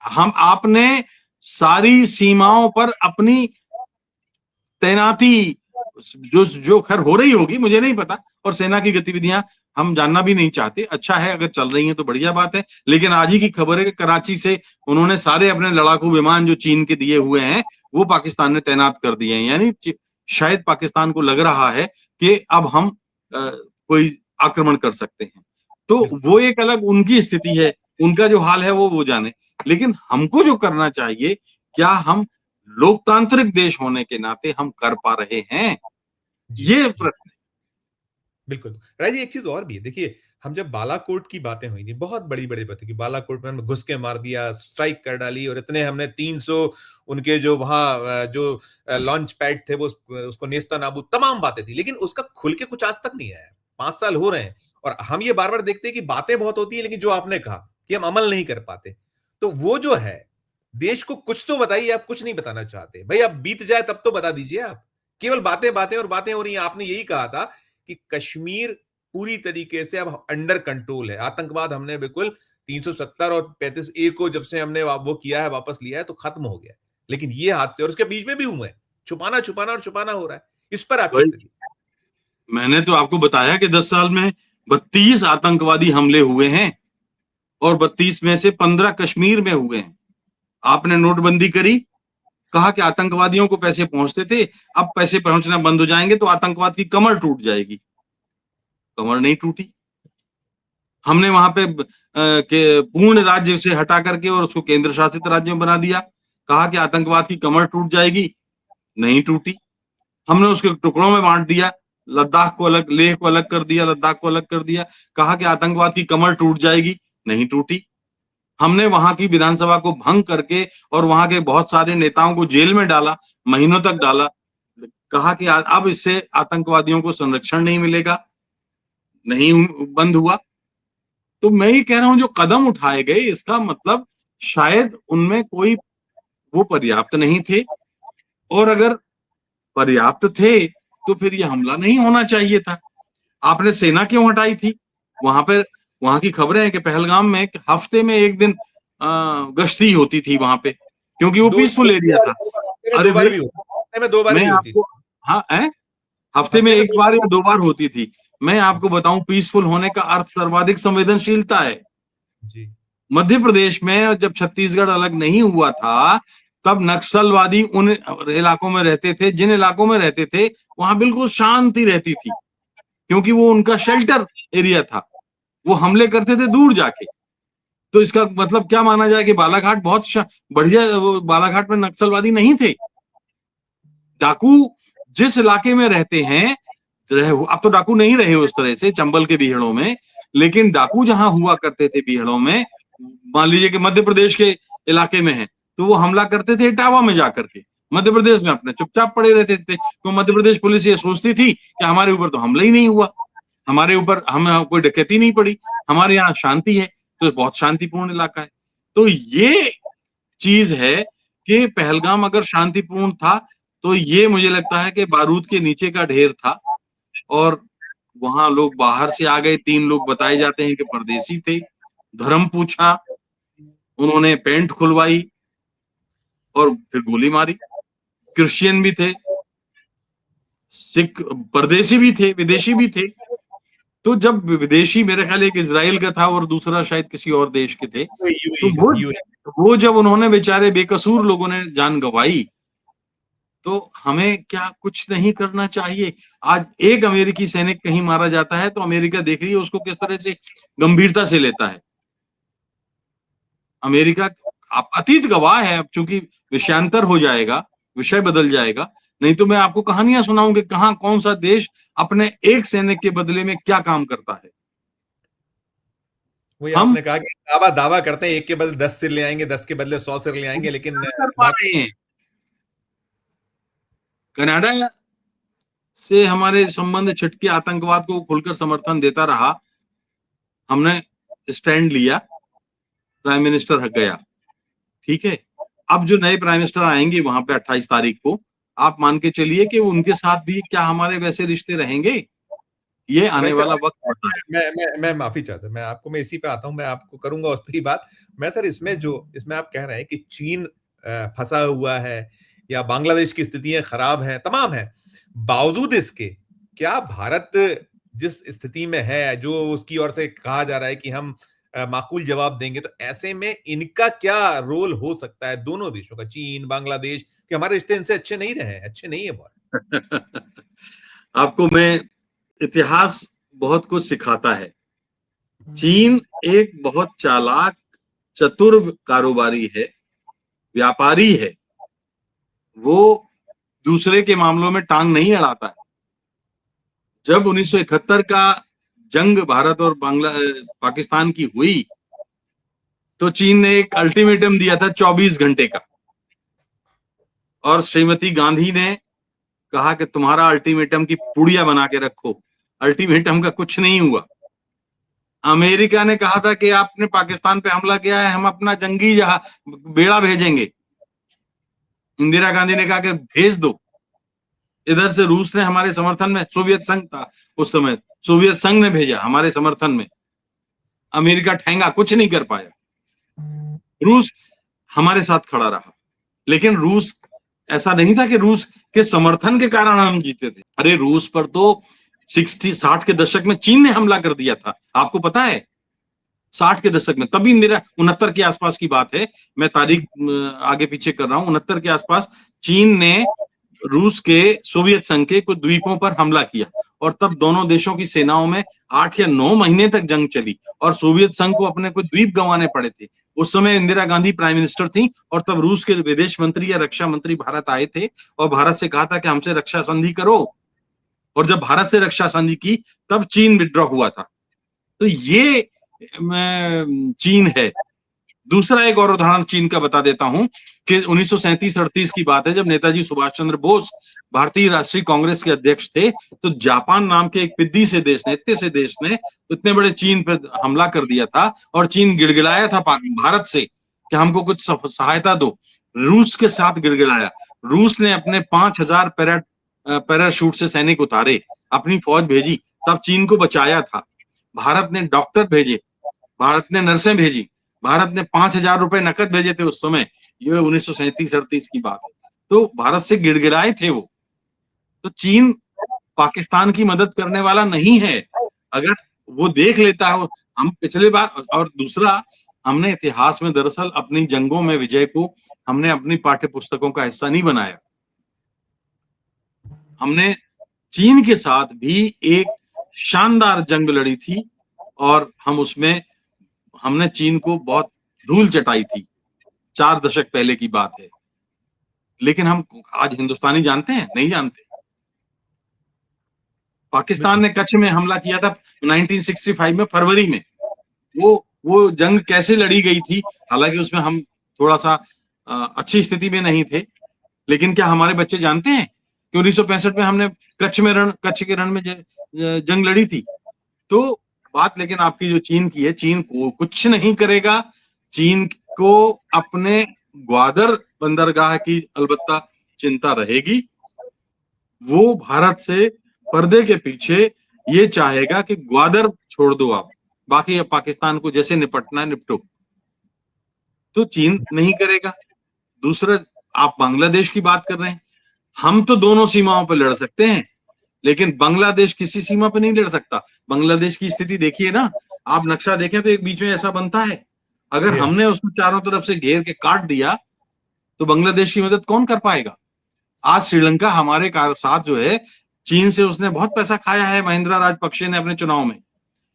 हम आपने सारी सीमाओं पर अपनी तैनाती, जो जो खैर हो रही होगी मुझे नहीं पता, और सेना की गतिविधियां हम जानना भी नहीं चाहते। अच्छा है अगर चल रही हैं तो बढ़िया बात है, लेकिन आज ही की खबर है कि कराची से उन्होंने सारे अपने लड़ाकू विमान जो चीन के दिए हुए हैं वो पाकिस्तान ने तैनात कर दिए हैं। यानी शायद पाकिस्तान को लग रहा है कि अब हम कोई आक्रमण कर सकते हैं। तो वो एक अलग उनकी स्थिति है, उनका जो हाल है वो जाने। लेकिन हमको जो करना चाहिए, क्या हम लोकतांत्रिक देश होने के नाते हम कर पा रहे हैं? ये प्रश्न है। बिल्कुल। राय जी, एक चीज़ और भी है, देखिए, हम जब बालाकोट की बातें हुई थी, बहुत बड़ी-बड़ी बातें की, बालाकोट में हमने घुस के मार दिया, स्ट्राइक कर डाली, और इतने हमने 300 उनके जो वहाँ जो लॉन्च पैड थे वो उसको नेस्तनाबूद, तमाम बातें थी, लेकिन उसका खुल के कुछ आज तक नहीं आया। 5 साल हो रहे हैं और हम ये बार-बार देखते हैं कि बातें बहुत होती हैं, लेकिन जो आपने कहा कि हम अमल नहीं कर पाते। तो वो जो है, देश को कुछ तो बताइए, आप कुछ नहीं बताना चाहते भाई। अब बीत जाए तब तो बता दीजिए। आप केवल बातें बातें और बातें हो रही हैं। आपने यही कहा था कि कश्मीर पूरी तरीके से अब अंडर कंट्रोल है, आतंकवाद हमने बिल्कुल 370 और 35A को जब से हमने वो किया है, वापस लिया है, तो खत्म हो गया। लेकिन ये हादसे और उसके बीच में भी हुए, छुपाना छुपाना और छुपाना हो रहा है। इस पर आपकी भाई तरीके। मैंने तो आपको बताया कि 10 साल में 32 आतंकवादी हमले हुए हैं और 32 में से 15 कश्मीर में हुए हैं। आपने नोटबंदी करी, कहा कि आतंकवादियों को पैसे पहुंचते थे, अब पैसे पहुंचना बंद हो जाएंगे तो आतंकवाद की कमर टूट जाएगी। कमर नहीं टूटी। हमने वहां पे के पूर्ण राज्य से हटा करके और उसको केंद्र शासित राज्य में बना दिया, कहा कि आतंकवाद की कमर टूट जाएगी, नहीं टूटी। हमने उसके टुकड़ों में बांट दिया, लद्दाख को अलग, लेह को अलग कर दिया, लद्दाख को अलग कर दिया, कहा कि आतंकवाद की कमर टूट जाएगी, नहीं टूटी। हमने वहां की विधानसभा को भंग करके और वहां के बहुत सारे नेताओं को जेल में डाला, महीनों तक डाला, कहा कि अब इससे आतंकवादियों को संरक्षण नहीं मिलेगा, नहीं बंद हुआ। तो मैं ये कह रहा हूं जो कदम उठाए गए इसका मतलब शायद उनमें कोई वो पर्याप्त नहीं थे, और अगर पर्याप्त थे तो फिर ये हमला नहीं होना चाहिए था। आपने सेना क्यों हटाई थी? वहां पर वहां की खबरें हैं कि पहलगाम में हफ्ते में एक दिन गश्ती होती थी वहां पे, क्योंकि वो दो पीसफुल एरिया था। हफ्ते में अरे दो बार भाई भी होता, हफ्ते में 2 बार मैं भी होती थी। आपको, हाँ हफ्ते में हफ्ते में एक दो बार या 2 बार होती थी। मैं आपको बताऊं, पीसफुल होने का अर्थ सर्वाधिक संवेदनशीलता है। जी। मध्य प्रदेश में जब छत्तीसगढ़ अलग नहीं हुआ था, तब नक्सलवादी उन इलाकों में रहते थे, जिन इलाकों में रहते थे वहां बिल्कुल शांति रहती थी, क्योंकि वो उनका शेल्टर एरिया था। वो हमले करते थे दूर जाके। तो इसका मतलब क्या माना जाए कि बालाघाट बहुत बढ़िया, वो बालाघाट में नक्सलवादी नहीं थे। डाकू जिस इलाके में रहते हैं, अब तो डाकू नहीं रहे उस तरह से चंबल के बीहड़ों में, लेकिन डाकू जहां हुआ करते थे बीहड़ों में, मान लीजिए कि मध्य प्रदेश के इलाके में है, तो वो हमला करते थे इटावा में जाकर के। मध्य प्रदेश में अपने चुपचाप पड़े रहते थे, तो मध्य प्रदेश पुलिस ये सोचती थी कि हमारे ऊपर तो हमला ही नहीं हुआ, हमारे ऊपर हमें कोई डकैती नहीं पड़ी, हमारे यहाँ शांति है, तो बहुत शांतिपूर्ण इलाका है। तो ये चीज है कि पहलगाम अगर शांतिपूर्ण था तो ये मुझे लगता है कि बारूद के नीचे का ढेर था, और वहां लोग बाहर से आ गए, 3 लोग बताए जाते हैं कि परदेसी थे। धर्म पूछा, उन्होंने पैंट खुलवाई और फिर गोली मारी। क्रिश्चियन भी थे, सिख, परदेसी भी थे, विदेशी भी थे। तो जब विदेशी, मेरे ख्याल एक इजराइल का था और दूसरा शायद किसी और देश के थे, तो यूएई का, यूएई। वो जब उन्होंने बेचारे बेकसूर लोगों ने जान गंवाई, तो हमें क्या कुछ नहीं करना चाहिए? आज एक अमेरिकी सैनिक कहीं मारा जाता है तो अमेरिका देख लीजिए उसको किस तरह से गंभीरता से लेता है। अमेरिका अतीत गवाह है, अब चूंकि विषयांतर हो जाएगा, विषय बदल जाएगा, नहीं तो मैं आपको कहानियां सुनाऊं कि कहां कौन सा देश अपने एक सैनिक के बदले में क्या काम करता है। वही हम आपने कहा कि दावा दावा करते हैं, एक के बदले 10 सिर ले आएंगे, 10 के बदले 100 सिर ले आएंगे, लेकिन क्या कर पा बाकी रहे हैं? कनाडा से हमारे संबंध छिटके आतंकवाद को खुलकर समर्थन देता रहा, हमने स्टैंड लिया, प्राइम मिनिस्टर हट गया, ठीक है। अब जो नए प्राइम मिनिस्टर आएंगे वहां पे 28 तारीख को, आप मान के चलिए कि उनके साथ भी क्या हमारे वैसे रिश्ते रहेंगे? ये मैं आने सर वाला वक्त बताएगा। मैं माफी चाहता हूं, मैं इसी पे आता हूं, मैं आपको करूंगा उस पर ही बात। मैं सर इसमें आप कह रहे हैं कि चीन फंसा हुआ है या बांग्लादेश की स्थितियां खराब हैं, तमाम है, बावजूद इसके क्या भारत जिस स्थिति में है, जो उसकी ओर से कहा जा रहा है कि हम माकूल जवाब देंगे, तो ऐसे में इनका क्या रोल हो सकता है, दोनों देशों का, चीन बांग्लादेश, कि हमारे रिश्ते इनसे अच्छे नहीं रहे, अच्छे नहीं है बहुत। आपको मैं, इतिहास बहुत कुछ सिखाता है। चीन एक बहुत चालाक, चतुर कारोबारी है, व्यापारी है। वो दूसरे के मामलों में टांग नहीं अड़ाता है। जब 1971 का जंग भारत और पाकिस्तान की हुई, तो चीन ने एक अल्टीमेटम दिया था 24 घंटे का, और श्रीमती गांधी ने कहा कि तुम्हारा अल्टीमेटम की पुड़िया बना के रखो। अल्टीमेटम का कुछ नहीं हुआ। अमेरिका ने कहा था कि आपने पाकिस्तान पे हमला किया है, हम अपना जंगी बेड़ा भेजेंगे। इंदिरा गांधी ने कहा कि भेज दो। इधर से रूस ने हमारे समर्थन में, सोवियत संघ था उस समय, सोवियत संघ ने भेजा हमारे समर्थन में। अमेरिका ठेंगा, कुछ नहीं कर पाया। रूस हमारे साथ खड़ा रहा, लेकिन रूस, ऐसा नहीं था कि रूस के समर्थन के कारण हम जीते थे। अरे रूस पर तो 60 के दशक में चीन ने हमला कर दिया था, आपको पता है? 60 के दशक में, तभी इंदिरा, 69 के आसपास की बात है, मैं तारीख आगे पीछे कर रहा हूं, 69 के आसपास चीन ने रूस के, सोवियत संघ के कुछ द्वीपों पर हमला किया, और तब दोनों देशों की सेनाओं में 8 या 9 महीने तक जंग चली, और सोवियत संघ को अपने कुछ द्वीप गंवाने पड़े थे। उस समय इंदिरा गांधी प्राइम मिनिस्टर थी, और तब रूस के विदेश मंत्री या रक्षा मंत्री भारत आए थे, और भारत से कहा था कि हमसे रक्षा संधि करो, और जब भारत से रक्षा संधि की, तब चीन विड्रॉ हुआ था। तो ये चीन है। दूसरा एक और उदाहरण चीन का बता देता हूं कि 1937-38 की बात है, जब नेताजी सुभाष चंद्र बोस भारतीय राष्ट्रीय कांग्रेस के अध्यक्ष थे, तो जापान नाम के एक पिद्दी से देश ने, इतने से देश ने इतने बड़े चीन पर हमला कर दिया था, और चीन गिड़गिड़ाया था भारत से कि हमको कुछ सहायता दो। रूस के साथ गिड़गिड़ाया। रूस ने अपने 5000 पैराशूट से सैनिक उतारे, अपनी फौज भेजी, तब चीन को बचाया था। भारत ने डॉक्टर भेजे, भारत ने नर्सें भेजी, भारत ने 5000 रुपए नकद भेजे थे उस समय। ये 1937-38 की बात है। तो भारत से गिड़गिड़ाए थे वो। तो चीन पाकिस्तान की मदद करने वाला नहीं है। अगर वो देख लेता है, हम पिछले बार, और दूसरा, हमने इतिहास में दरअसल अपनी जंगों में विजय को हमने अपनी पाठ्य पुस्तकों का हिस्सा नहीं बनाया। हमने चीन के साथ भी एक शानदार जंग लड़ी थी, और हम उसमें, हमने चीन को बहुत धूल चटाई थी। 4 दशक पहले की बात है। लेकिन हम आज हिंदुस्तानी जानते हैं? नहीं जानते। पाकिस्तान ने कच्छ में हमला किया था 1965 में, फरवरी में। वो जंग कैसे लड़ी गई थी, हालांकि उसमें हम थोड़ा सा अच्छी स्थिति में नहीं थे, लेकिन क्या हमारे बच्चे जानते हैं कि 1965 में हमने कच्छ के रण में जंग लड़ी थी? तो बात, लेकिन आपकी जो चीन की है, चीन को कुछ नहीं करेगा। चीन को अपने ग्वादर बंदरगाह की अलबत्ता चिंता रहेगी। वो भारत से पर्दे के पीछे ये चाहेगा कि ग्वादर छोड़ दो आप, बाकी पाकिस्तान को जैसे निपटना है निपटो। तो चीन नहीं करेगा। दूसरा, आप बांग्लादेश की बात कर रहे हैं, हम तो दोनों सीमाओं पर लड़ सकते हैं, लेकिन बांग्लादेश किसी सीमा पर नहीं लड़ सकता। बांग्लादेश की स्थिति देखिए ना, आप नक्शा देखें तो एक बीच में ऐसा बनता है, अगर हमने उसको चारों तरफ से घेर के काट दिया, तो बांग्लादेश की मदद कौन कर पाएगा? आज श्रीलंका हमारे साथ जो है, चीन से उसने बहुत पैसा खाया है, महिंद्रा राजपक्षे ने अपने चुनाव में,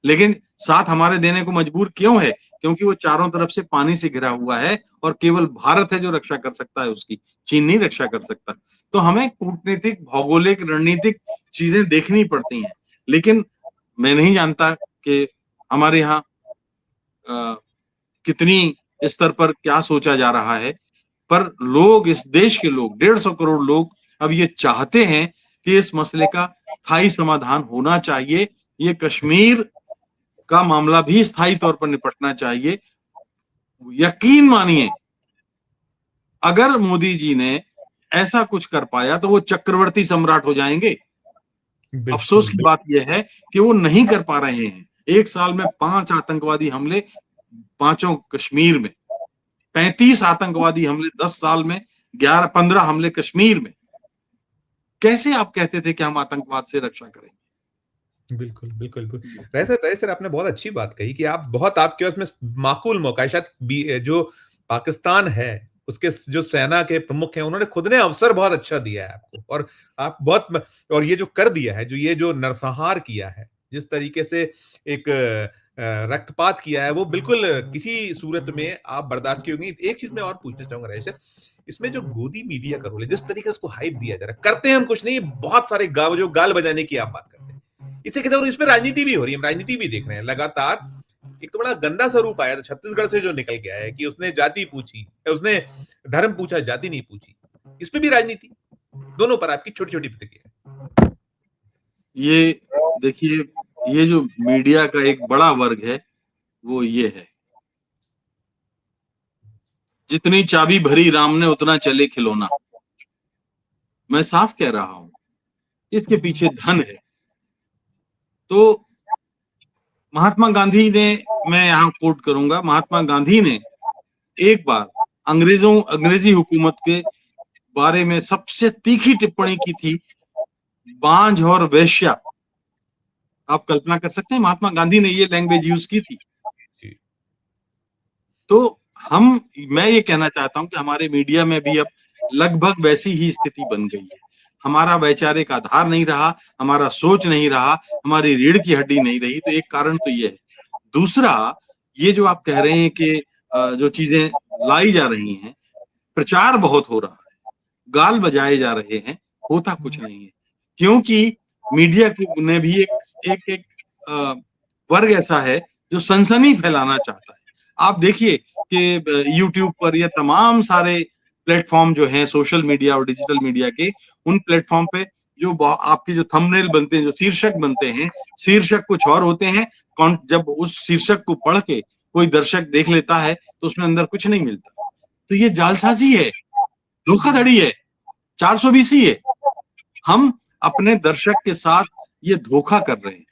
लेकिन साथ हमारे देने को मजबूर क्यों है? क्योंकि वो चारों तरफ से पानी से घिरा हुआ है, और केवल भारत है जो रक्षा कर सकता है उसकी, चीन नहीं रक्षा कर सकता। तो हमें कूटनीतिक, भौगोलिक, रणनीतिक चीजें देखनी पड़ती हैं। लेकिन मैं नहीं जानता कि हमारे यहाँ कितनी स्तर पर क्या सोचा जा रहा है, पर लोग, इस देश के लोग, 150 करोड़ लोग अब ये चाहते हैं कि इस मसले का स्थायी समाधान होना चाहिए। ये कश्मीर का मामला भी स्थायी तौर पर निपटना चाहिए। यकीन मानिए, अगर मोदी जी ने ऐसा कुछ कर पाया तो वो चक्रवर्ती सम्राट हो जाएंगे। अफसोस की बात यह है कि वो नहीं कर पा रहे हैं। एक साल में 5 आतंकवादी हमले, पांचों कश्मीर में। 35 आतंकवादी हमले 10 साल में, 15 हमले कश्मीर में। कैसे आप कहते थे कि हम आतंकवाद से रक्षा करेंगे? बिल्कुल, बिल्कुल, रहे सर, आपने बहुत अच्छी बात कही कि आप बहुत, आपके उसमें माकूल मौका है। शायद जो पाकिस्तान है, उसके जो सेना के प्रमुख हैं, उन्होंने खुद ने अवसर बहुत अच्छा दिया है आपको, और आप बहुत, और ये जो कर दिया है, ये जो नरसंहार किया है, जिस तरीके से एक रक्तपात किया है, वो बिल्कुल किसी सूरत में आप बर्दाश्त की होगी। एक चीज मैं और पूछना चाहूंगा रहे सर, इसमें जो गोदी मीडिया का रोल है, जिस तरीके से उसको हाइप दिया जा रहा है, करते हैं हम कुछ नहीं, बहुत सारे जो गाल बजाने की आप बात करते हैं, इससे क्या, इसमें राजनीति भी हो रही है, हम राजनीति भी देख रहे हैं लगातार। एक तो बड़ा गंदा सा रूप आया था छत्तीसगढ़ से जो निकल गया है कि उसने जाति पूछी, उसने धर्म पूछा, जाति नहीं पूछी। इसमें भी राजनीति, दोनों पर आपकी छोटी छोटी प्रतिक्रिया। ये देखिए, ये जो मीडिया का एक बड़ा वर्ग है वो ये है, जितनी चाबी भरी राम ने उतना चले खिलौना। मैं साफ कह रहा हूं, इसके पीछे धन है। तो महात्मा गांधी ने, मैं यहां कोट करूंगा, महात्मा गांधी ने एक बार अंग्रेजी हुकूमत के बारे में सबसे तीखी टिप्पणी की थी, बांझ और वेश्या। आप कल्पना कर सकते हैं, महात्मा गांधी ने ये लैंग्वेज यूज की थी। तो मैं ये कहना चाहता हूं कि हमारे मीडिया में भी अब लगभग वैसी ही स्थिति बन गई है। हमारा वैचारिक आधार नहीं रहा, हमारा सोच नहीं रहा, हमारी रीढ़ की हड्डी नहीं रही। तो एक कारण तो ये है। दूसरा, ये जो आप कह रहे हैं कि जो चीजें लाई जा रही हैं, प्रचार बहुत हो रहा है, गाल बजाए जा रहे हैं, होता कुछ नहीं है। क्योंकि मीडिया ने भी एक वर्ग ऐसा है जो सनसनी फैलाना चाहता है। आप देखिए कि यूट्यूब पर ये तमाम सारे प्लेटफॉर्म जो हैं सोशल मीडिया और डिजिटल मीडिया के, उन प्लेटफॉर्म पे जो आपके जो थंबनेल बनते हैं, जो शीर्षक बनते हैं, शीर्षक कुछ और होते हैं। जब उस शीर्षक को पढ़ के कोई दर्शक देख लेता है तो उसमें अंदर कुछ नहीं मिलता। तो ये जालसाजी है, धोखाधड़ी है, 420 है। हम अपने दर्शक के साथ ये धोखा कर रहे हैं।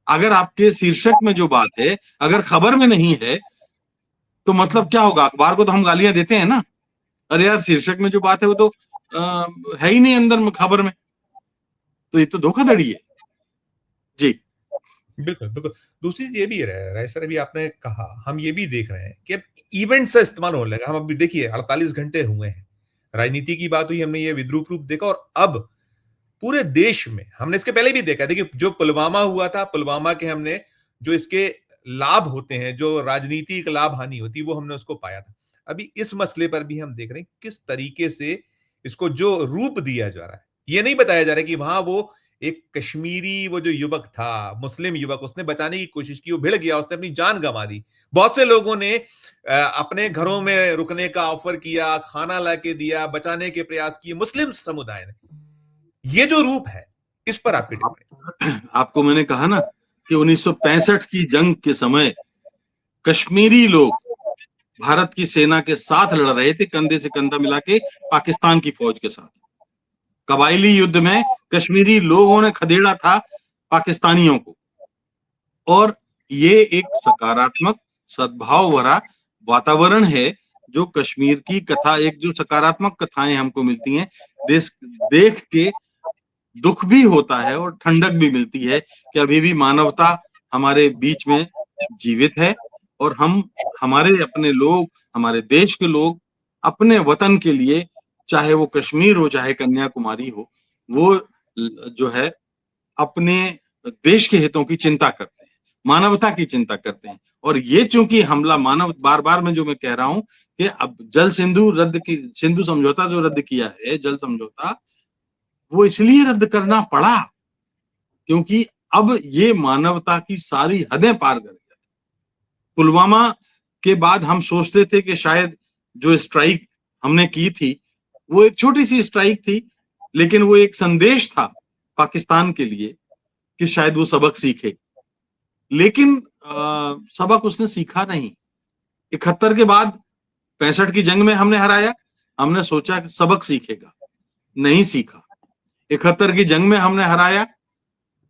अगर आपके शीर्षक में जो बात है अगर खबर में नहीं है तो मतलब क्या होगा? अखबार को तो हम गालियां देते हैं ना, अरे यार शीर्षक में जो बात है वो तो है ही नहीं अंदर में खबर में। तो ये तो धोखाधड़ी है जी। बिल्कुल, बिल्कुल। दूसरी चीज़ ये भी है राय सर, अभी आपने कहा, हम ये भी देख रहे हैं कि अब इवेंट्स का इस्तेमाल होने लगा। हम अभी देखिए 48 घंटे हुए हैं। राजनीति की बात हुई, हमने ये विद्रूप रूप देखा, और अब पूरे देश में हमने इसके पहले भी देखा। देखिए जो पुलवामा हुआ था, पुलवामा के हमने जो इसके लाभ होते हैं, जो राजनीतिक लाभ हानि होती है, वो हमने उसको पाया था। अभी इस मसले पर भी हम देख रहे हैं किस तरीके से इसको जो रूप दिया जा रहा है। ये नहीं बताया जा रहा है कि वहां वो एक कश्मीरी वो जो युवक था, मुस्लिम युवक, उसने बचाने की कोशिश की, वो भिड़ गया, उसने अपनी जान गंवा दी। बहुत से लोगों ने अपने घरों में रुकने का ऑफर किया, खाना लाके दिया, बचाने के प्रयास किए, मुस्लिम समुदाय ने। ये जो रूप है, इस पर आपकी टिप्पणी। आपको मैंने कहा ना कि 1965 की जंग के समय कश्मीरी लोग भारत की सेना के साथ लड़ रहे थे, कंधे से कंधा मिला के पाकिस्तान की फौज के साथ। कबायली युद्ध में कश्मीरी लोगों ने खदेड़ा था पाकिस्तानियों को। और ये एक सकारात्मक, सद्भाव भरा वातावरण है जो कश्मीर की कथा, एक जो सकारात्मक कथाएं हमको मिलती हैं, देश देख के दुख भी होता है और ठंडक भी मिलती है कि अभी भी मानवता हमारे बीच में जीवित है। और हम, हमारे अपने लोग, हमारे देश के लोग अपने वतन के लिए, चाहे वो कश्मीर हो चाहे कन्याकुमारी हो, वो जो है अपने देश के हितों की चिंता करते हैं, मानवता की चिंता करते हैं। और ये चूंकि हमला मानव, बार बार मैं जो मैं कह रहा हूं कि अब जल सिंधु रद्द की, सिंधु समझौता जो रद्द किया है, जल समझौता, वो इसलिए रद्द करना पड़ा क्योंकि अब ये मानवता की सारी हदें पार कर गया। पुलवामा के बाद हम सोचते थे कि शायद जो स्ट्राइक हमने की थी वो एक छोटी सी स्ट्राइक थी, लेकिन वो एक संदेश था पाकिस्तान के लिए कि शायद वो सबक सीखे। लेकिन सबक उसने सीखा नहीं। 71 के बाद 65 की जंग में हमने हराया, हमने सोचा कि सबक सीखेगा, नहीं सीखा। 71 की जंग में हमने हराया,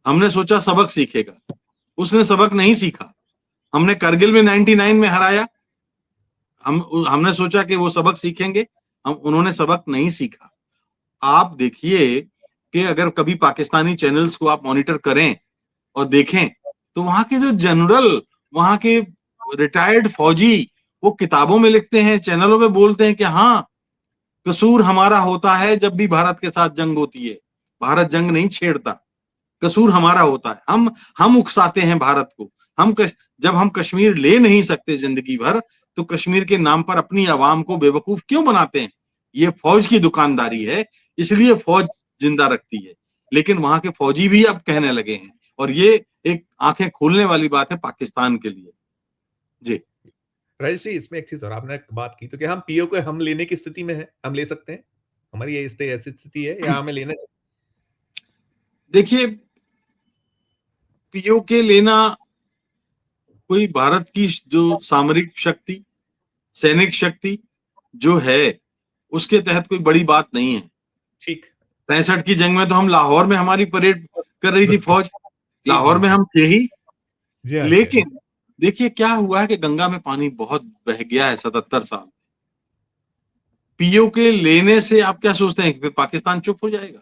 हमने सोचा सबक सीखेगा, उसने सबक नहीं सीखा। हमने करगिल में 99 में हराया, हमने सोचा कि वो सबक सीखेंगे, उन्होंने सबक नहीं सीखा। आप देखिए कि अगर कभी पाकिस्तानी चैनल्स को आप मॉनिटर करें और देखें तो वहां के जो जनरल, वहां के रिटायर्ड फौजी, वो किताबों में लिखते हैं, चैनलों में बोलते हैं कि हाँ, कसूर हमारा होता है जब भी भारत के साथ जंग होती है, भारत जंग नहीं छेड़ता, कसूर हमारा होता है, हम उकसाते हैं भारत को। जब हम कश्मीर ले नहीं सकते जिंदगी भर, तो कश्मीर के नाम पर अपनी आवाम को बेवकूफ क्यों बनाते हैं? ये फौज की दुकानदारी है, इसलिए फौज जिंदा रखती है। लेकिन वहां के फौजी भी अब कहने लगे हैं, और ये एक आंखें खोलने वाली बात है पाकिस्तान के लिए। जी। राजेश जी, इसमें एक चीज और आपने बात की, तो क्या हम पीओ को हम लेने की स्थिति में है, हम ले सकते हैं? हमारी ये ऐसी स्थिति है या हमें लेना? देखिए, पीओके लेना कोई भारत की जो सामरिक शक्ति, सैनिक शक्ति जो है, उसके तहत कोई बड़ी बात नहीं है। ठीक। 65 की जंग में तो हम लाहौर में हमारी परेड कर रही थी फौज, जी, लाहौर जी, में जी। हम थे ही। जी हाँ, जी हाँ। लेकिन देखिए क्या हुआ है कि गंगा में पानी बहुत बह गया है 77 साल। पीओके लेने से आप क्या सोचते हैं कि फिर पाकिस्तान चुप हो जाएगा?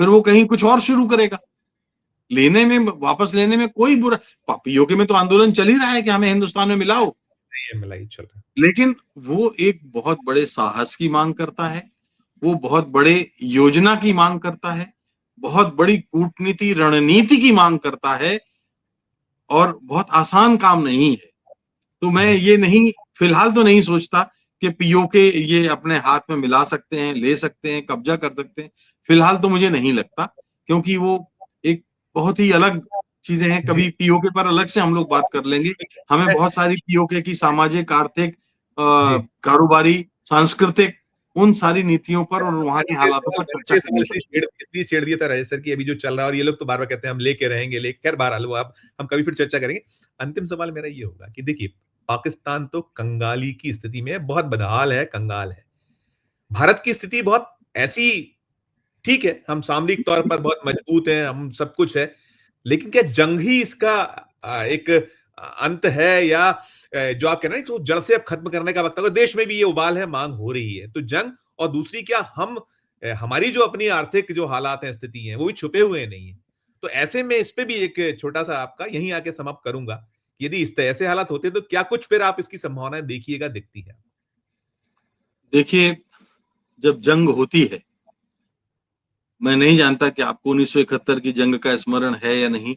फिर वो कहीं कुछ और शुरू करेगा। लेने में, वापस लेने में कोई बुरा, पीओके में तो आंदोलन चल ही रहा है कि हमें हिंदुस्तान में मिलाओ। नहीं है, मलाई चल रहा है। लेकिन वो एक बहुत बड़े साहस की मांग करता है, वो बहुत बड़े योजना की मांग करता है, बहुत बड़ी कूटनीति, रणनीति की मांग करता है और बहुत आसान काम नहीं है। तो मैं जी। ये नहीं, फिलहाल तो नहीं सोचता कि पीओके ये अपने हाथ में मिला सकते हैं, ले सकते हैं, कब्जा कर सकते हैं। फिलहाल तो मुझे नहीं लगता, क्योंकि वो एक बहुत ही अलग चीजें हैं। जी, कभी पीओके पर अलग से हम लोग बात कर लेंगे। हमें बहुत सारी पीओके की सामाजिक, आर्थिक, जी। कारोबारी, सांस्कृतिक, उन सारी नीतियों पर और वहाँ के मैंने हालातों पर चर्चा ये करनी सवाल पड़ेगी। इसलिए छेड़ दिया था राजेश सर कि अभी जो चल रहा है और ये लोग तो बार-बार कहते हैं हम लेके रहेंगे, ले खैर बहरहाल वो अब हम कभी फिर चर्चा करेंगे। अंतिम सवाल मेरा ये होगा कि देखिए, पाकिस्तान तो कंगाली की स्थिति में है, बहुत बदहाल है, कंगाल है। भारत की स्थिति बहुत ऐसी ठीक है, हम सामरिक तौर पर बहुत मजबूत हैं, हम सब कुछ है। लेकिन क्या जंग ही इसका एक अंत है या जो आप कह रहे हैं ना, इसको जड़ से अब खत्म करने का वक़्त है। देश में भी ये उबाल है, माँग हो रही है। तो जंग और दूसरी क्या हम हमारी जो अपनी आर्थिक जो हालात हैं, स्थिति है, वो भी छुपे हुए नहीं है। तो ऐसे में इस पे भी एक छोटा-सा आपका यहीं आके समाप्त करूँगा। यदि इस ऐसे हालात होते हैं, तो क्या कुछ फिर आप इसकी संभावनाएँ देखिएगा, दिखती है? देखिए, जब जंग होती है, मैं नहीं जानता कि आपको 1971 की जंग का स्मरण है या नहीं।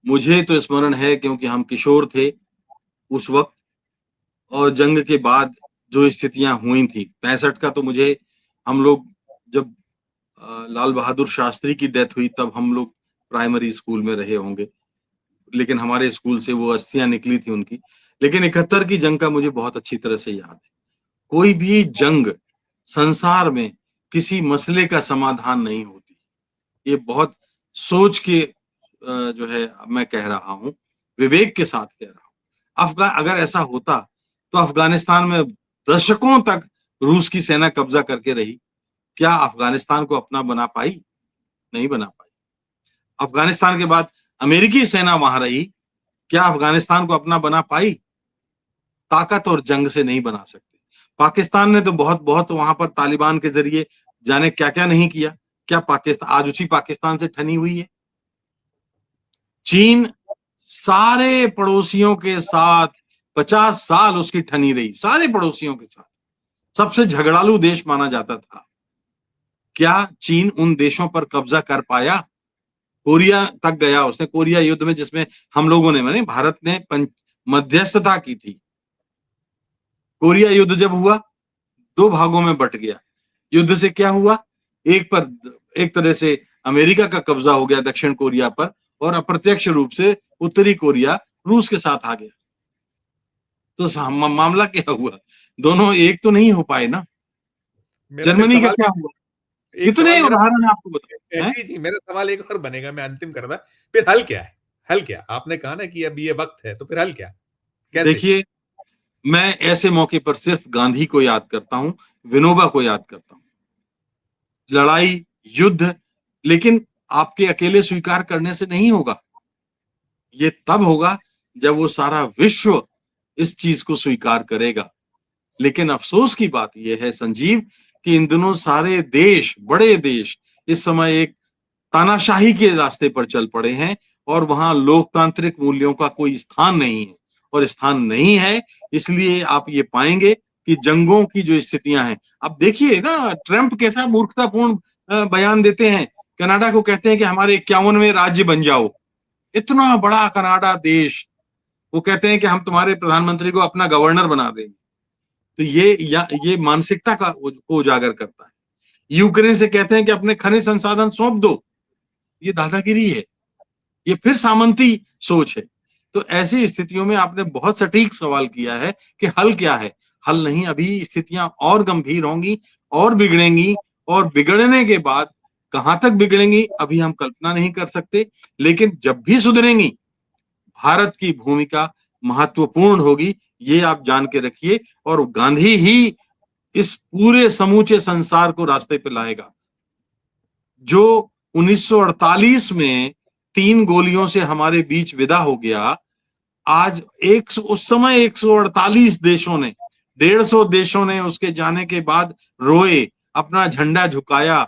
मुझे तो स्मरण है, क्योंकि हम किशोर थे उस वक़्त, और जंग के बाद जो स्थितियाँ हुई थी, 65 का तो मुझे, हम लोग जब लाल बहादुर शास्त्री की डेथ हुई तब हम लोग प्राइमरी स्कूल में रहे होंगे। लेकिन हमारे स्कूल से वो अस्थियाँ निकली थी उनकी। लेकिन 71 की जंग का मुझे बहुत अच्छी तरह से याद है। कोई भी जंग संसार में किसी मसले का समाधान नहीं होती। ये बहुत सोच के जो है मैं कह रहा हूँ, विवेक के साथ कह रहा हूँ। अगर ऐसा होता तो अफ़गानिस्तान में दशकों तक रूस की सेना कब्जा करके रही। क्या अफ़गानिस्तान को अपना बना पाई? नहीं बना पाई। अफ़गानिस्तान के बाद अमेरिकी सेना वहाँ रही। क्या अफ़गानिस्तान को अपना बना पाई? ताकत और जंग से नहीं बना सकते। पाकिस्तान ने तो बहुत-बहुत वहाँ पर तालिबान के ज़रिए जाने क्या-क्या नहीं किया। क्या पाकिस्तान आज उसी पाकिस्तान से ठनी हुई है? चीन सारे पड़ोसियों के साथ 50 साल उसकी ठनी रही, सारे पड़ोसियों के साथ। सबसे झगड़ालू देश माना जाता था। क्या चीन उन देशों पर कब्जा कर पाया? कोरिया तक गया उसने, कोरिया युद्ध में, जिसमें हम लोगों ने, माने भारत ने मध्यस्थता की थी। कोरिया युद्ध जब हुआ, 2 भागों में बँट गया। युद्ध से क्या हुआ? एक पर एक तरह से अमेरिका का कब्जा हो गया दक्षिण कोरिया पर, और अप्रत्यक्ष रूप से उत्तरी कोरिया रूस के साथ आ गया। तो मामला क्या हुआ? दोनों एक तो नहीं हो पाए ना। मेरा फिर जर्मनी का सवाल क्या हुआ? एक कितने सवाल मेरा उदाहरण है आपको बताऊं, हैं? जी, जी, मेरा सवाल एक और बनेगा, मैं अंतिम करूँगा। फिर हल क्या है? हल क्या? आपने कहा ना कि अब ये वक़्त है, तो फिर हल क्या? कैसे? देखिए, मैं ऐसे मौके पर सिर्फ गांधी को याद करता हूँ, विनोबा को याद करता हूँ। लड़ाई, युद्ध, लेकिन आपके अकेले स्वीकार करने से नहीं होगा। ये तब होगा जब वो सारा विश्व इस चीज को स्वीकार करेगा। लेकिन अफसोस की बात यह है संजीव, कि इन दिनों सारे देश, बड़े देश, इस समय एक तानाशाही के रास्ते पर चल पड़े हैं, और वहां लोकतांत्रिक मूल्यों का कोई स्थान नहीं है। और स्थान नहीं है, इसलिए आप ये पाएंगे कि जंगों की जो स्थितियां हैं, अब देखिए ना, ट्रंप कैसा मूर्खतापूर्ण बयान देते हैं। कनाडा को कहते हैं कि हमारे 51वें राज्य बन जाओ। इतना बड़ा कनाडा देश, वो कहते हैं कि हम तुम्हारे प्रधानमंत्री को अपना गवर्नर बना देंगे। तो ये मानसिकता को उजागर करता है। यूक्रेन से कहते हैं कि अपने खनिज संसाधन सौंप दो। ये दादागिरी है, ये फिर सामंती सोच है। तो ऐसी स्थितियों में आपने बहुत सटीक सवाल किया है कि हल क्या है? हल नहीं, अभी स्थितियां और गंभीर होंगी और बिगड़ेंगी, और बिगड़ने के बाद कहां तक बिगड़ेंगी अभी हम कल्पना नहीं कर सकते, लेकिन जब भी सुधरेंगी भारत की भूमिका महत्वपूर्ण होगी, ये आप जान के रखिए। और गांधी ही इस पूरे समूचे संसार को रास्ते पे लाएगा। जो 1948 में 3 गोलियों से हमारे बीच विदा हो गया, आज उस समय 148 देशों ने, 150 देशों ने उसके जाने के बाद रोए, अपना झंडा झुकाया।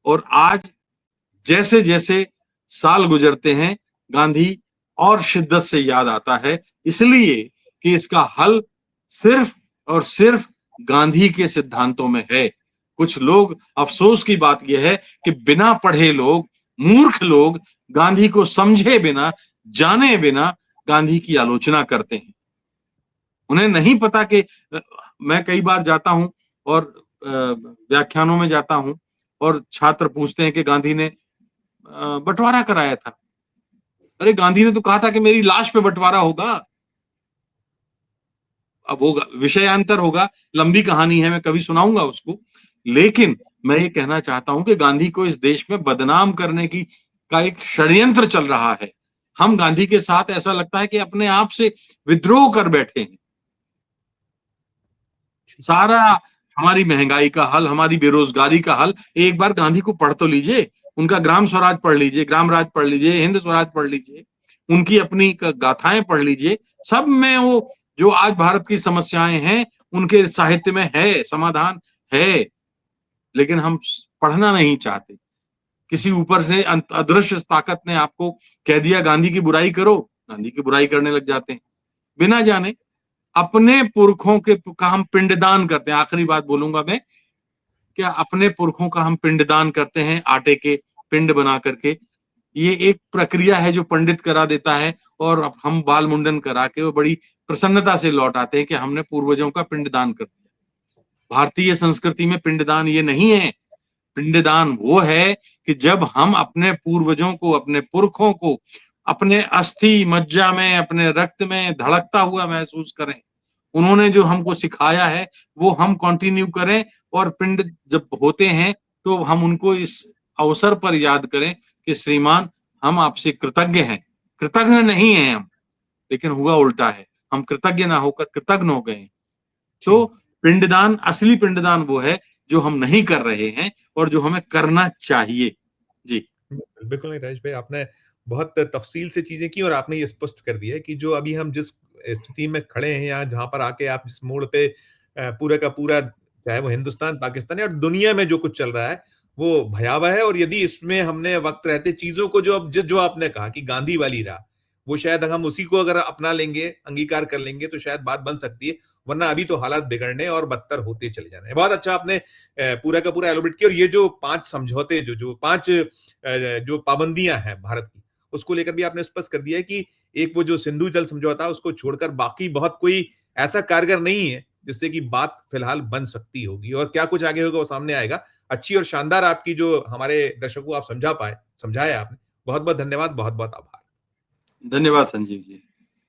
और आज जैसे जैसे साल गुजरते हैं, गांधी और शिद्दत से याद आता है, इसलिए कि इसका हल सिर्फ और सिर्फ गांधी के सिद्धांतों में है। कुछ लोग, अफसोस की बात यह है कि बिना पढ़े लोग, मूर्ख लोग गांधी को समझे बिना, जाने बिना गांधी की आलोचना करते हैं। उन्हें नहीं पता कि मैं कई बार जाता हूं और व्याख्यानों में जाता हूं और छात्र पूछते हैं कि गांधी ने बंटवारा कराया था। अरे गांधी ने तो कहा था कि मेरी लाश पे बंटवारा होगा। अब होगा, विषयांतर होगा, लंबी कहानी है, मैं कभी सुनाऊंगा उसको। लेकिन मैं ये कहना चाहता हूं कि गांधी को इस देश में बदनाम करने की का एक षड्यंत्र चल रहा है। हम गांधी के साथ ऐसा लगता है कि अपने आप से विद्रोह कर बैठे हैं। सारा हमारी महंगाई का हल, हमारी बेरोजगारी का हल, एक बार गांधी को पढ़ तो लीजिए। उनका ग्राम स्वराज पढ़ लीजिए, ग्राम राज पढ़ लीजिए, हिंद स्वराज पढ़ लीजिए, उनकी अपनी गाथाएं पढ़ लीजिए। सब में वो जो आज भारत की समस्याएं हैं, उनके साहित्य में है, समाधान है। लेकिन हम पढ़ना नहीं चाहते। किसी ऊपर से अदृश्य ताकत ने आपको कह दिया गांधी की बुराई करो, गांधी की बुराई करने लग जाते हैं बिना जाने। अपने पुरखों के का हम पिंडदान करते हैं। आखिरी बात बोलूंगा मैं, क्या अपने पुरखों का हम पिंडदान करते हैं, आटे के पिंड बना करके। ये एक प्रक्रिया है जो पंडित करा देता है, और हम बाल मुंडन करा के वो बड़ी प्रसन्नता से लौट आते हैं कि हमने पूर्वजों का पिंडदान कर दिया। भारतीय संस्कृति में पिंडदान ये नहीं है। पिंडदान वो है कि जब हम अपने पूर्वजों को, अपने पुरखों को अपने अस्थि मज्जा में, अपने रक्त में धड़कता हुआ महसूस करें। उन्होंने जो हमको सिखाया है वो हम कंटिन्यू करें, और पिंड जब होते हैं तो हम उनको इस अवसर पर याद करें कि श्रीमान, हम आपसे कृतज्ञ हैं। कृतज्ञ नहीं हैं हम, लेकिन हुआ उल्टा है, हम कृतज्ञ ना होकर कृतज्ञ हो गए। तो पिंडदान, असली पिंडदान वो है जो हम नहीं कर रहे हैं और जो हमें करना चाहिए। जी बिल्कुल नहीं राजेश भाई, आपने बहुत तफसील से चीजें की और आपने ये स्पष्ट कर दिया है कि जो अभी हम जिस स्थिति में खड़े हैं, या जहां पर आके आप इस मोड़ पे पूरा का पूरा, चाहे वो हिंदुस्तान, पाकिस्तान है और दुनिया में जो कुछ चल रहा है, वो भयावह है। और यदि इसमें हमने वक्त रहते चीजों को, जो आपने कहा कि गांधी वाली राह, वो शायद हम उसी को अगर अपना लेंगे, अंगीकार कर लेंगे, तो शायद बात बन सकती है। वरना अभी तो हालात बिगड़ने और बदतर होते चले जाने हैं। बहुत अच्छा आपने पूरा का पूरा एलोबरेट किया। और ये जो 5 समझौते, जो 5 जो पाबंदियां हैं भारत की, उसको लेकर भी आपने स्पष्ट कर दिया है कि एक वो जो सिंधु जल समझौता, उसको छोड़कर बाकी बहुत कोई ऐसा कारगर नहीं है जिससे कि बात फिलहाल बन सकती होगी। और क्या कुछ आगे होगा वो सामने आएगा। अच्छी और शानदार आपकी जो हमारे दर्शकों को आप समझाया आपने। बहुत बहुत धन्यवाद, बहुत बहुत आभार। धन्यवाद संजीव जी।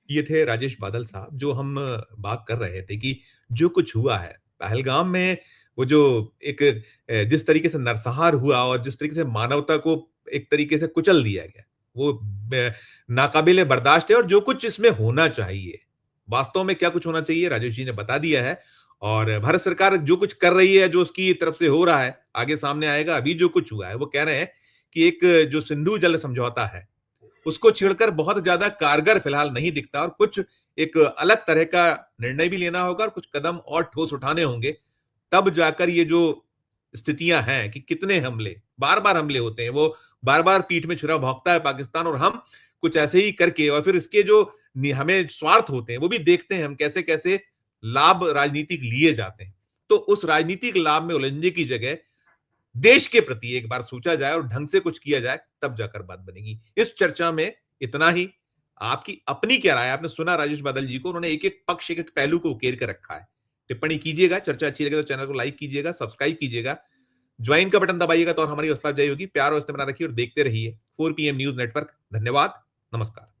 ये थे राजेश बादल साहब, जो हम बात कर रहे थे कि जो कुछ हुआ है पहलगाम में, वो जो एक जिस तरीके से नरसंहार हुआ और जिस तरीके से मानवता को एक तरीके से कुचल दिया गया, वो नाकाबिले बर्दाश्त है। और जो कुछ इसमें होना चाहिए, वास्तव में क्या कुछ होना चाहिए, राजेश जी ने बता दिया है। और भारत सरकार जो कुछ कर रही है, जो उसकी तरफ से हो रहा है, आगे सामने आएगा। अभी जो कुछ हुआ है, वो कह रहे हैं कि एक जो सिंधु जल समझौता है, उसको छिड़कर बहुत ज्यादा कारगर फिलहाल नहीं दिखता, और कुछ एक अलग तरह का निर्णय भी लेना होगा और कुछ कदम और ठोस उठाने होंगे। तब जाकर ये जो स्थितियां हैं कि कितने हमले, बार बार हमले होते हैं, वो बार बार पीठ में छुरा भोंकता है पाकिस्तान, और हम कुछ ऐसे ही करके, और फिर इसके जो हमें स्वार्थ होते हैं वो भी देखते हैं हम, कैसे कैसे लाभ राजनीतिक लिए जाते हैं। तो उस राजनीतिक लाभ में उलझने की जगह देश के प्रति एक बार सोचा जाए और ढंग से कुछ किया जाए, तब जाकर बात बनेगी। इस चर्चा में इतना ही। आपकी अपनी क्या राय? आपने सुना राजेश बादल जी को, उन्होंने एक एक पक्ष, एक एक पहलू को उकेर कर रखा है। टिप्पणी कीजिएगा, चर्चा अच्छी लगे तो चैनल को लाइक कीजिएगा, सब्सक्राइब कीजिएगा, ज्वाइन का बटन दबाइएगा, तो और हमारी हौसला अफजाई होगी। प्यार और इस्तेमाल रखिए और देखते रहिए 4 PM न्यूज नेटवर्क। धन्यवाद, नमस्कार।